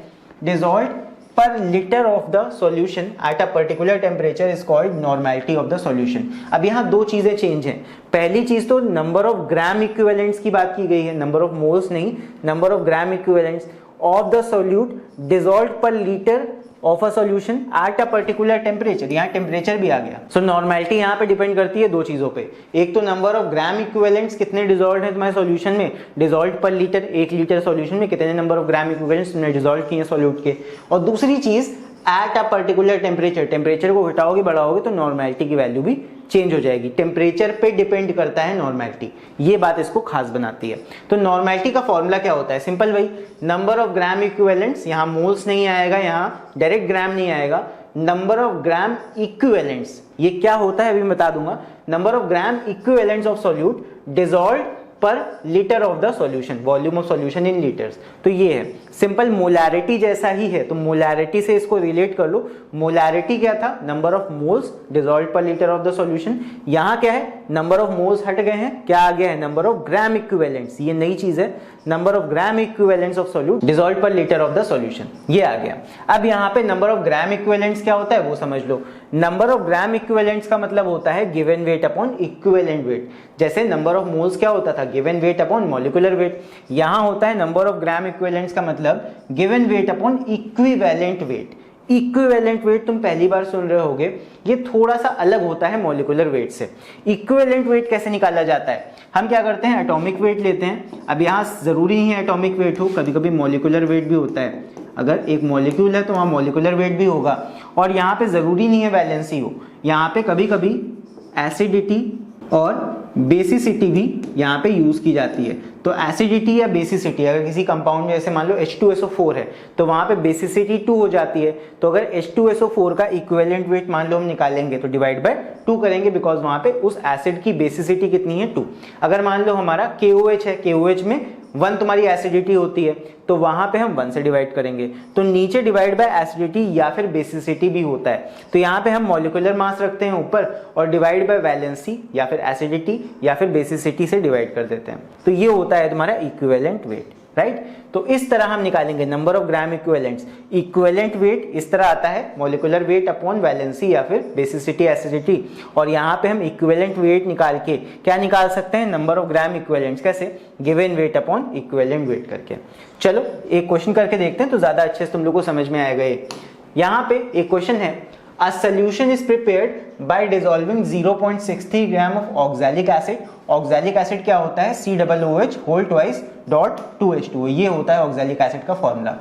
dissolved per litre of the solution at a particular temperature is called normality of the solution. अब यहाँ दो चीजें चेंज हैं। पहली चीज तो नंबर ऑफ ग्राम इक्विवेलेंट्स की बात की गई है, नंबर ऑफ मोल्स नहीं, number of gram equivalents of the solute dissolved per litre of a solution at a particular temperature, यहाँ टेम्परेचर भी आ गया। सो नॉर्मेलिटी यहाँ पे डिपेंड करती है दो चीजों पे, एक तो नंबर ऑफ ग्राम इक्विवेलेंट्स कितने डिजॉल्व है तुम्हारे सॉल्यूशन में, डिजॉल्व पर लीटर, 1 लीटर सॉल्यूशन में कितने नंबर ऑफ ग्राम इक्विवेलेंट्स तुमने डिजॉल्व किए सॉल्यूट के, और दूसरी चीज eight a particular temperature, temperature को घटाओगे बढ़ाओगे तो नॉर्मेलिटी की वैल्यू भी चेंज हो जाएगी। टेम्परेचर पे डिपेंड करता है नॉर्मेलिटी, ये बात इसको खास बनाती है। तो नॉर्मेलिटी का फॉर्मूला क्या होता है, सिंपल भाई, नंबर ऑफ ग्राम इक्विवेलेंट्स, यहाँ मोल्स नहीं आएगा, यहाँ डायरेक्ट ग्राम नहीं आएगा, नंबर ऑफ ग्राम इक्विवेलेंट्स, ये क्या होता है अभी मैं बता दूंगा, number of gram equivalents of solute dissolved per litre of the solution, volume of solution in litres. तो ये है सिंपल, मोलैरिटी जैसा ही है, तो मोलैरिटी से इसको रिलेट कर लो। मोलैरिटी क्या था, number of moles dissolved per litre of the solution, यहाँ क्या है, नंबर ऑफ मोल्स हट गए हैं, क्या आ गया है, नंबर ऑफ ग्राम इक्विवेलेंट्स, ये नई चीज है, number of gram equivalents of solute dissolved per litre of the solution, ये आ गया। अब यहाँ पे नंबर ऑफ ग्राम इक्विवेलेंट्स क्या होता है वो समझ लो। नंबर ऑफ ग्राम इक्विवेलेंट्स का मतलब होता है given weight upon equivalent wait, जैसे नंबर ऑफ मोल्स क्या होता था, given weight upon molecular wait, यहाँ होता है नंबर ऑफ ग्राम इक्विवेलेंट्स का मतलब given weight upon equivalent wait. Equivalent weight तुम पहली बार सुन रहे होगे, ये थोड़ा सा अलग होता है मॉलिक्यूलर वेट से। इक्विवेलेंट वेट कैसे निकाला जाता है, हम क्या करते हैं, एटॉमिक वेट लेते हैं। अब यहाँ जरूरी नहीं है एटॉमिक वेट हो, कभी कभी मॉलिक्यूलर वेट भी होता है, अगर एक मॉलिक्यूल है तो वहाँ मॉलिक्यूलर वेट भी होगा, और यहाँ पे जरूरी नहीं है वैलेंसी हो, यहाँ पे कभी कभी एसिडिटी और बेसिसिटी भी यहाँ पे यूज की जाती है। तो एसिडिटी या बेसिसिटी, अगर किसी कंपाउंड में जैसे मान लो H2SO4 है तो वहां पे बेसिसिटी 2 हो जाती है, तो अगर H2SO4 का इक्विवेलेंट वेट मान लो हम निकालेंगे तो डिवाइड बाय 2 करेंगे, बिकॉज वहां पे उस एसिड की बेसिसिटी कितनी है 2। अगर मान लो हमारा KOH है, KOH में 1 तुम्हारी एसिडिटी होती है, तो वहां पे हम 1 से डिवाइड करेंगे, तो नीचे डिवाइड बाय एसिडिटी या फिर बेसिसिटी भी होता है। तो यहाँ पे हम मॉलिक्यूलर मास रखते हैं ऊपर और डिवाइड बाय वैलेंसी या फिर एसिडिटी या फिर बेसिसिटी से डिवाइड कर देते हैं, तो ये होता है तुम्हारा इक्विवेलेंट वेट, राइट। तो इस तरह हम निकालेंगे number of gram equivalents. Equivalent weight इस तरह आता है, मॉलिक्यूलर वेट अपॉन वैलेंसी या फिर बेसिसिटी एसिडिटी, और यहाँ पे हम इक्विवेलेंट वेट निकाल के क्या निकाल सकते हैं, नंबर ऑफ ग्राम इक्विवेलेंट्स, कैसे, given weight upon equivalent wait करके। चलो एक क्वेश्चन करके देखते हैं तो ज्यादा अच्छे से तुम लोग को समझ में आएगा ये। यहाँ पे एक क्वेश्चन है, A solution is prepared by dissolving 0.63 gram of oxalic acid। Oxalic acid क्या होता है, COOH whole twice dot 2H2O, ये होता है ऑक्सैलिक एसिड का फॉर्मूला।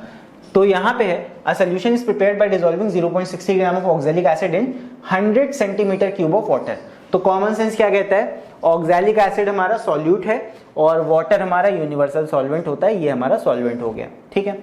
तो यहाँ पे है a solution is prepared by dissolving 0.63 gram of oxalic acid in 100 centimetre cube of water. तो कॉमन सेंस क्या कहता है, ऑक्सैलिक एसिड हमारा सॉल्यूट है और वाटर हमारा यूनिवर्सल सॉल्वेंट होता है, ये हमारा सॉल्वेंट हो गया, ठीक है।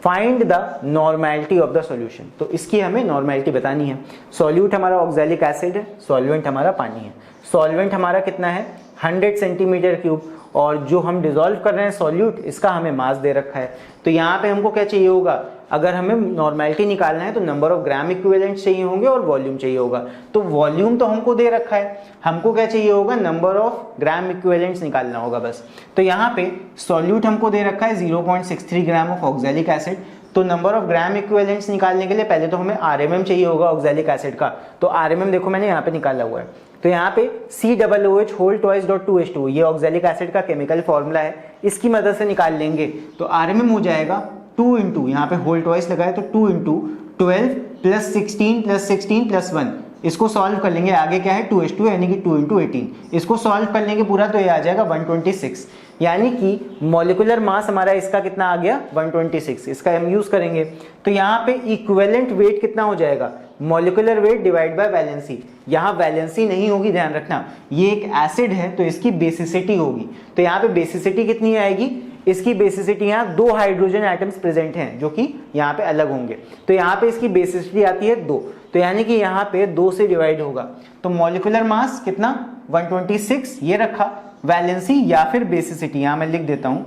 Find the normality of the solution, तो इसकी हमें नॉर्मेलिटी बतानी है। सॉल्यूट हमारा ऑक्सैलिक एसिड है, सॉल्वेंट हमारा पानी है। सॉल्वेंट हमारा कितना है 100 सेंटीमीटर क्यूब, और जो हम डिसॉल्व कर रहे हैं सॉल्यूट, इसका हमें मास दे रखा है। तो यहाँ पे हमको क्या चाहिए होगा, अगर हमें नॉर्मेलिटी निकालना है तो नंबर ऑफ ग्राम इक्विवेलेंट्स चाहिए होंगे और वॉल्यूम चाहिए होगा। तो वॉल्यूम तो हमको दे रखा है, हमको क्या चाहिए होगा, नंबर ऑफ ग्राम इक्विवेलेंट्स निकालना होगा बस। तो यहाँ पे सॉल्यूट हमको दे रखा है 0.63 ग्राम ऑफ ऑक्सैलिक एसिड, तो नंबर ऑफ ग्राम इक्विवेलेंट्स निकालने के लिए पहले तो हमें RMM चाहिए होगा ऑक्सैलिक एसिड का। तो RMM देखो मैंने यहाँ पे निकाला हुआ है, तो यहाँ पे COOH whole twice dot 2H2O, ये ऑक्सैलिक एसिड का केमिकल फॉर्मूला है, इसकी मदद से निकाल लेंगे। तो RMM हो जाएगा 2 इंटू, यहाँ पे होल ट्वाइस लगाए तो 2 इंटू 12 प्लस 16 प्लस 16 प्लस 1, इसको सॉल्व कर लेंगे, आगे क्या है 2H2 यानी कि 2 इंटू 18, इसको सॉल्व कर लेंगे पूरा तो ये आ जाएगा 126, यानी कि मॉलिक्यूलर मास हमारा इसका कितना आ गया 126, इसका हम यूज करेंगे। तो यहाँ पे इक्विवेलेंट वेट कितना हो जाएगा, molecular weight divide by valency. यहाँ वैलेंसी नहीं होगी, ध्यान रखना, ये एक एसिड है तो इसकी बेसिसिटी होगी। तो यहाँ पे बेसिसिटी कितनी आएगी, इसकी बेसिसिटी यहाँ 2 हाइड्रोजन एटम्स प्रेजेंट हैं जो कि यहाँ पे अलग होंगे, तो यहाँ पे इसकी बेसिसिटी आती है 2, तो यानी कि यहाँ पे 2 से डिवाइड होगा। तो मॉलिक्यूलर मास कितना 126 ये रखा, वैलेंसी या फिर बेसिसिटी यहाँ मैं लिख देता हूँ,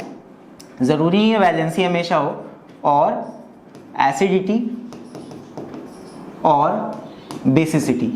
जरूरी है वैलेंसी हमेशा हो, और एसिडिटी और बेसिसिटी,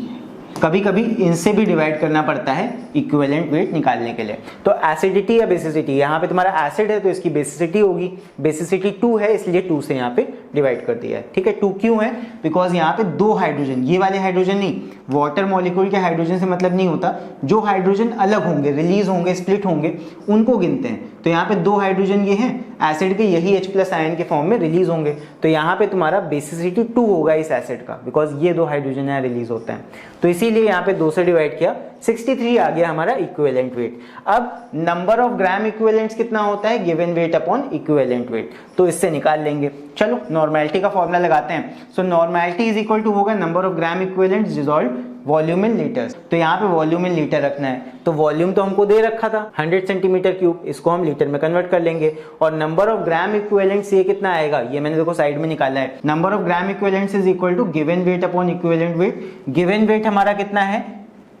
कभी कभी इनसे भी डिवाइड करना पड़ता है इक्विवेलेंट वेट निकालने के लिए। तो एसिडिटी या बेसिसिटी, यहाँ पे तुम्हारा एसिड है तो इसकी बेसिसिटी होगी, बेसिसिटी 2 है इसलिए 2 से यहाँ पे डिवाइड कर दिया है, ठीक है। 2 क्यों है, बिकॉज यहाँ पे 2 हाइड्रोजन, ये वाले हाइड्रोजन नहीं, वाटर मॉलिक्यूल के हाइड्रोजन से मतलब नहीं होता, जो हाइड्रोजन अलग होंगे, रिलीज होंगे, स्प्लिट होंगे, उनको गिनते हैं। तो यहाँ पे 2 हाइड्रोजन ये हैं एसिड के, यही H+ आयन के फॉर्म में रिलीज होंगे, तो यहाँ पे तुम्हारा बेसिसिटी 2 होगा इस एसिड का, बिकॉज ये 2 हाइड्रोजन यहाँ रिलीज होते हैं, तो इसीलिए यहाँ पे 2 से डिवाइड किया, 63 आ गया हमारा इक्विवेलेंट वेट। अब नंबर ऑफ ग्राम इक्विवेलेंट्स कितना होता है, given weight upon equivalent wait, तो इससे निकाल लेंगे। चलो नॉर्मेलिटी का फॉर्मूला लगाते हैं। सो नॉर्मेलिटी इज इक्वल टू होगा number of gram equivalents dissolved volume in litres, तो यहाँ पे वॉल्यूम इन लीटर रखना है, तो वॉल्यूम तो हमको दे रखा था 100 सेंटीमीटर क्यूब, इसको हम लीटर में कन्वर्ट कर लेंगे, और नंबर ऑफ ग्राम इक्विवेलेंट्स ये कितना आएगा, ये मैंने देखो साइड में निकाला है, number of gram equivalents is equal to given weight upon equivalent weight. Given weight हमारा कितना है,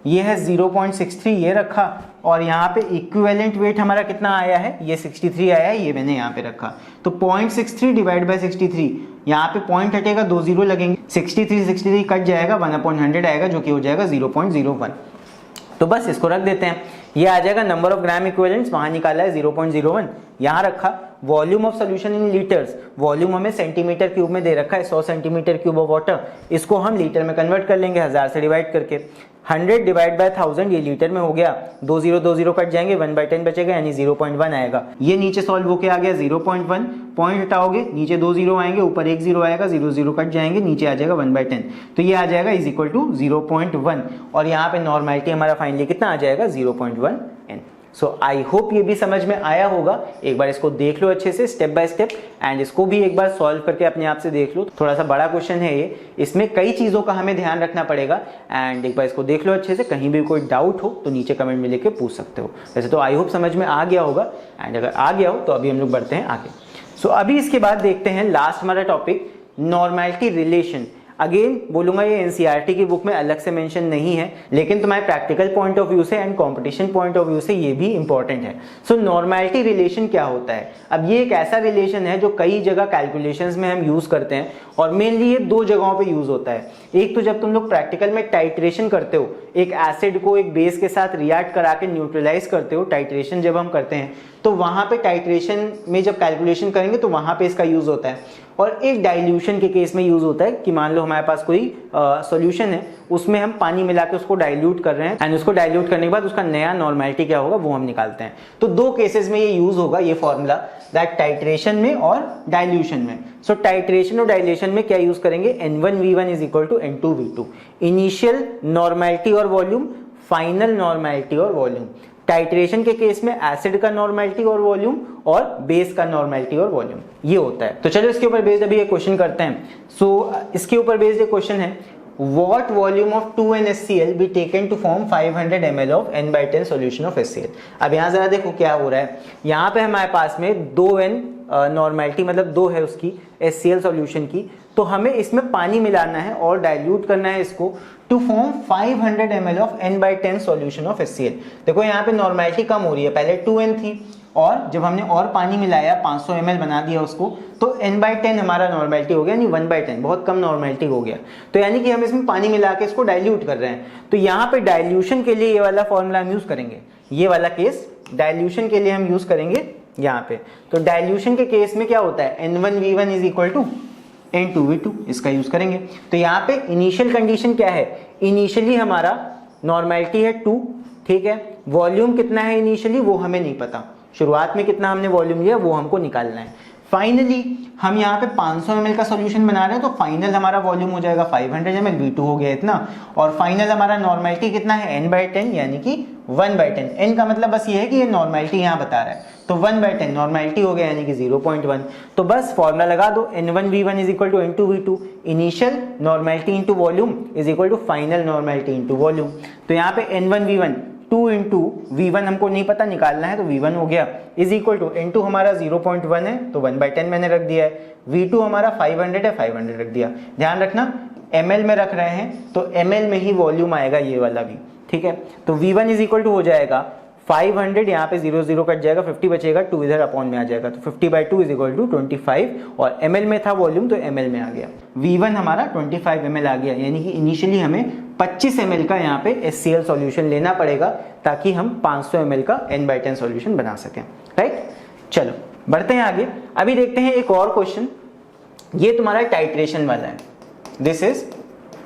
ये है 0.63 ये रखा, और यहाँ पे इक्विवेलेंट वेट हमारा कितना आया है, ये 63 आया है, ये मैंने यहाँ पे रखा, तो 0.63 डिवाइड बाय 63, यहाँ पे पॉइंट हटेगा, 2 जीरो लगेंगे, 63 कट जाएगा, 1/100 आएगा, जो कि हो जाएगा 0.01, तो बस इसको रख देते हैं, ये आ जाएगा नंबर ऑफ ग्राम इक्विवेलेंट्स, वहां निकाला है 0.01, यहाँ रखा। Volume of solution in litres, volume हमें सेंटीमीटर क्यूब में दे रखा है, 100 सेंटीमीटर क्यूब ऑफ वाटर, इसको हम लीटर में कन्वर्ट कर लेंगे 1000 से डिवाइड करके, 100 डिवाइड बाय 1000 ये लीटर में हो गया, 2 जीरो कट जाएंगे, 1/10 बचेगा, यानी 0.1 आएगा। ये नीचे सॉल्व होके आ गया 0.1, पॉइंट हटाओगे, नीचे 2 जीरो आएंगे, ऊपर 1 जीरो आएगा, 0 कट जाएंगे, नीचे आ जाएगा 1/10, तो ये आ जाएगा इज इक्वल टू 0.1, और यहाँ पे नॉर्मेलिटी हमारा फाइनली कितना आ जाएगा 0.1 N। सो आई होप ये भी समझ में आया होगा, एक बार इसको देख लो अच्छे से स्टेप बाय स्टेप, एंड इसको भी एक बार सॉल्व करके अपने आप से देख लो, थोड़ा सा बड़ा क्वेश्चन है ये, इसमें कई चीज़ों का हमें ध्यान रखना पड़ेगा, एंड एक बार इसको देख लो अच्छे से, कहीं भी कोई डाउट हो तो नीचे कमेंट में लेके पूछ सकते हो। वैसे तो आई होप समझ में आ गया होगा, एंड अगर आ गया हो तो अभी हम लोग बढ़ते हैं आगे। सो अभी इसके बाद देखते हैं लास्ट हमारा टॉपिक, नॉर्मेलिटी रिलेशन। अगेन बोलूंगा ये एनसीईआरटी की बुक में अलग से मेंशन नहीं है, लेकिन तुम्हारे प्रैक्टिकल पॉइंट ऑफ व्यू से and competition point of view से ये भी इंपॉर्टेंट है। सो नॉर्मेलिटी रिलेशन क्या होता है, अब ये एक ऐसा रिलेशन है जो कई जगह कैलकुलेशंस में हम यूज करते हैं, और मेनली ये 2 जगहों पे यूज होता है। एक तो जब तुम लोग प्रैक्टिकल में टाइट्रेशन करते हो, एक एसिड को एक बेस के साथ रिएक्ट करा के न्यूट्रलाइज करते हो, टाइट्रेशन जब हम करते हैं तो वहां पे टाइट्रेशन में जब कैलकुलेशन करेंगे तो वहां पे इसका यूज होता है। और एक डाइल्यूशन के केस में यूज होता है कि मान लो हमारे पास कोई सॉल्यूशन है, उसमें हम पानी मिला के उसको डाइल्यूट कर रहे हैं, एंड उसको डाइल्यूट करने के बाद उसका नया नॉर्मेलिटी क्या होगा वो हम निकालते हैं। तो 2 केसेस में ये यूज होगा ये फॉर्मूला, दैट टाइट्रेशन में और डाइल्यूशन में। सो टाइट्रेशन और डाइल्यूशन में क्या यूज करेंगे, N1V1 is equal to N2V2, initial normality और वॉल्यूम, फाइनल नॉर्मेलिटी और वॉल्यूम। टाइट्रेशन के केस में एसिड का नॉर्मेलिटी और वॉल्यूम, और बेस का नॉर्मेलिटी और वॉल्यूम, ये होता है। तो चलो इसके ऊपर बेस्ड अभी ये क्वेश्चन करते हैं। सो इसके ऊपर बेस्ड एक क्वेश्चन है, what volume of 2NaCl be taken to form 500 ml of N/10 solution of HCl। अब यहाँ जरा देखो क्या हो रहा है, यहाँ पे हमारे पास में 2N नॉर्मेलिटी मतलब 2 है उसकी HCl सॉल्यूशन की, तो हमें इसमें पानी मिलाना है और डाइल्यूट करना है इसको to form 500 ml of N/10 solution of HCl। देखो यहाँ पे नॉर्मेलिटी कम हो रही है, पहले 2N थी, और जब हमने और पानी मिलाया 500 ml बना दिया उसको, तो N/10 हमारा नॉर्मेलिटी हो गया, यानी 1/10, बहुत कम नॉर्मेलिटी हो गया। तो यानी कि हम इसमें पानी मिला के इसको डाइल्यूट कर रहे हैं, तो यहाँ पे डाइल्यूशन के लिए ये वाला फॉर्मूला हम यूज करेंगे, ये वाला केस डाइल्यूशन के लिए हम यूज करेंगे यहाँ पे। तो डाइल्यूशन के केस में क्या होता है, N1V1 is equal to N2V2, इसका यूज करेंगे। तो यहाँ पे इनिशियल कंडीशन क्या है, इनिशियली हमारा नॉर्मेलिटी है 2, ठीक है, वॉल्यूम कितना है इनिशियली वो हमें नहीं पता, शुरुआत में कितना हमने वॉल्यूम लिया वो हमको निकालना है। फाइनली हम यहाँ पे 500 ml का सॉल्यूशन बना रहे हैं, तो फाइनल हमारा वॉल्यूम हो जाएगा 500 ml, V2 हो गया इतना, और फाइनल हमारा नॉर्मेलिटी कितना है N/10, यानी कि 1/10। N का मतलब बस ये है कि ये नॉर्मेलिटी यहाँ बता रहा है, तो 1/10 नॉर्मेलिटी हो गया, यानी कि 0.1। तो बस फॉर्मूला लगा दो, N1V1 is equal to N2V2, initial normality into volume is equal to final normality into volume. तो यहाँ पे N1V1 2 इंटू V1 हमको नहीं पता निकालना है, तो V1 हो गया इज इक्वल टू N2 हमारा 0.1 है, तो 1/10 मैंने रख दिया है, V2 हमारा 500 है, 500 रख दिया। ध्यान रखना ml में रख रहे हैं, तो ml में ही वॉल्यूम आएगा ये वाला भी, ठीक है। तो V1 इज इक्वल टू हो जाएगा 500, यहाँ पे 0 कट जाएगा, 50 बचेगा, 2 इधर अपॉन में आ जाएगा, तो 50/2 इज इक्वल टू 25, और ml में था वॉल्यूम तो ml में आ गया, V1 हमारा 25 ml आ गया, यानी कि इनिशियली हमें 25 ml का यहाँ पे HCl सॉल्यूशन लेना पड़ेगा ताकि हम 500 ml का N/10 सॉल्यूशन बना सकें, राइट। चलो बढ़ते हैं आगे, अभी देखते हैं एक और क्वेश्चन, ये तुम्हारा टाइट्रेशन वाला है, this is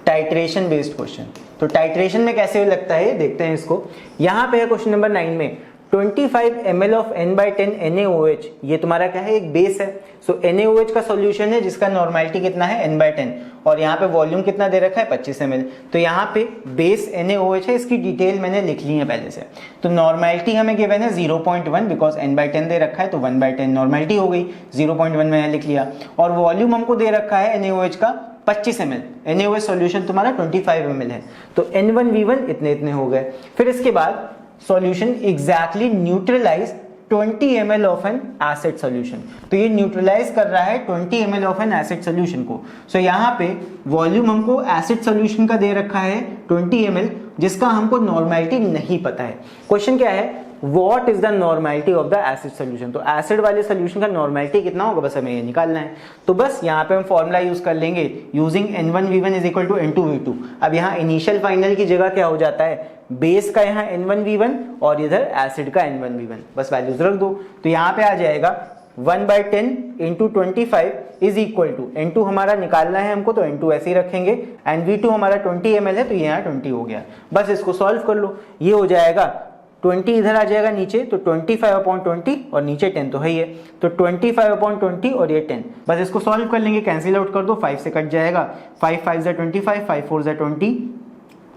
titration based question. तो टाइट्रेशन में कैसे लगता है देखते हैं इसको। यहाँ पे है क्वेश्चन नंबर 9 में 25 ml ऑफ N/10 NaOH, ये तुम्हारा क्या है, एक बेस है। सो NaOH का सॉल्यूशन है जिसका नॉर्मेलिटी कितना है, N/10, और यहाँ पे वॉल्यूम कितना दे रखा है, 25 ml। तो यहाँ पे बेस NaOH है, इसकी डिटेल मैंने लिख ली है पहले से। तो नॉर्मेलिटी हमें गिवन है 0.1, बिकॉज N/10 दे रखा है, तो 1/10 नॉर्मेलिटी हो गई, 0.1 मैंने लिख लिया। और वॉल्यूम हमको दे रखा है NaOH का 25 ml, NaOH सॉल्यूशन तुम्हारा 25 ml है, तो N1V1 इतने इतने हो गए। फिर इसके बाद solution exactly neutralize 20 ml of N acid solution. तो ये न्यूट्रलाइज कर रहा है 20 ml of N acid solution को। सो यहाँ पे वॉल्यूम हमको एसिड सॉल्यूशन का दे रखा है 20 ml, जिसका हमको नॉर्मेलिटी नहीं पता है। क्वेश्चन क्या है, what is the normality of the acid solution. तो एसिड वाले सॉल्यूशन का नॉर्मेलिटी कितना होगा, बस हमें ये निकालना है। तो बस यहाँ पे हम फॉर्मूला यूज कर लेंगे using N1V1 is equal to N2V2। अब यहाँ इनिशियल फाइनल की जगह क्या हो जाता है, बेस का यहाँ N1V1 और इधर एसिड का N1V1, बस वैल्यूज रख दो। तो यहाँ पे आ जाएगा 1/10 into 25 is equal to, N2 हमारा निकालना है हमको, तो N2 ऐसे ही रखेंगे, एंड V2 हमारा 20 ml है, तो ये यहाँ 20 हो गया। बस इसको सॉल्व कर लो, ये हो जाएगा 20 इधर आ जाएगा नीचे, तो 25/20 और नीचे 10 तो है ही है, तो 25/20 और ये 10। बस इसको सॉल्व कर लेंगे, कैंसिल आउट कर दो, 5 से कट जाएगा, 5 5 ज़ा 25, 5 4 ज़ा 20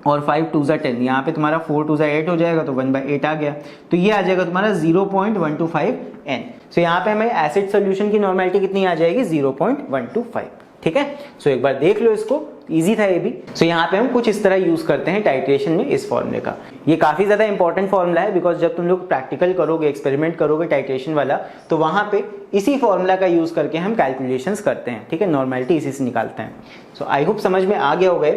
और 5 2 ज़ा 10। यहाँ पे तुम्हारा 4 2 ज़ा 8 हो जाएगा, तो 1/8 आ गया। तो ये आ जाएगा तुम्हारा 0.125 N। सो यहाँ पे हमें एसिड सोल्यूशन की नॉर्मेलिटी कितनी आ जाएगी, 0.125। ठीक है, सो एक बार देख लो इसको, इजी था ये भी। सो यहाँ पे हम कुछ इस तरह यूज करते हैं टाइट्रेशन में इस फॉर्मूले का। ये काफी ज्यादा इंपॉर्टेंट फॉर्मूला है, बिकॉज जब तुम लोग प्रैक्टिकल करोगे, एक्सपेरिमेंट करोगे टाइट्रेशन वाला, तो वहां पे इसी फॉर्मूला का यूज करके हम कैलकुलेशंस करते हैं। ठीक है, नॉर्मेलिटी इसी से निकालते हैं। सो आई होप समझ में आ गया होगा।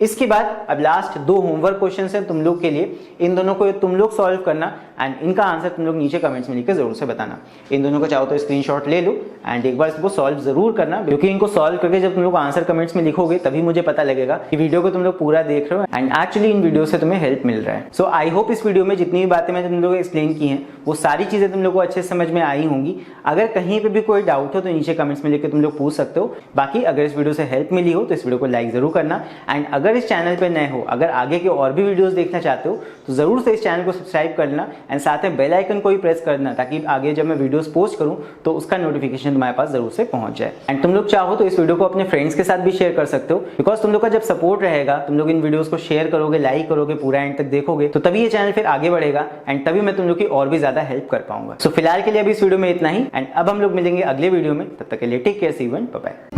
इसके बाद अब लास्ट 2 होमवर्क क्वेश्चन है तुम लोग के लिए, इन दोनों को तुम लोग सॉल्व करना एंड इनका आंसर तुम लोग नीचे कमेंट्स में लिखकर जरूर से बताना। इन दोनों को चाहो तो स्क्रीनशॉट ले लो एंड एक बार इसको सॉल्व जरूर करना, क्योंकि इनको सॉल्व करके जब तुम लोग आंसर कमेंट्स में लिखोगे तभी मुझे पता लगेगा कि वीडियो को तुम लोग पूरा देख रहे हो एंड एक्चुअली इन वीडियो से तुम्हें हेल्प मिल रहा है। सो आई होप इस वीडियो में जितनी भी बातें मैं तुम लोग को एक्सप्लेन की हैं वो सारी चीजें तुम लोग को अच्छे समझ में आई होंगी। अगर कहीं पे भी कोई डाउट हो तो नीचे कमेंट्स में लिखकर तुम लोग पूछ सकते हो। बाकी अगर इस वीडियो से हेल्प मिली हो तो इस वीडियो को लाइक जरूर करना एंड अगर इस चैनल पर नए हो, अगर आगे के और भी वीडियोस देखना चाहते हो तो जरूर से इस चैनल को सब्सक्राइब कर लेना एंड साथ में बेल आइकन को भी प्रेस कर देना, ताकि आगे जब मैं वीडियोस पोस्ट करूं तो उसका नोटिफिकेशन तुम्हारे पास जरूर से पहुंच जाए। एंड तुम लोग चाहो तो इस वीडियो को अपने फ्रेंड्स के साथ भी शेयर कर सकते हो, बिकॉज तुम लोग का जब सपोर्ट रहेगा, तुम लोग इन वीडियोस को शेयर करोगे, लाइक करोगे, पूरा एंड तक देखोगे, तो तभी ये चैनल फिर आगे बढ़ेगा एंड तभी मैं तुम लोग की और भी ज्यादा हेल्प कर पाऊंगा। सो फिलहाल के लिए अभी इस वीडियो में इतना ही एंड अब हम लोग मिलेंगे अगले वीडियो में। तब तक के लिए take care, see you and bye bye.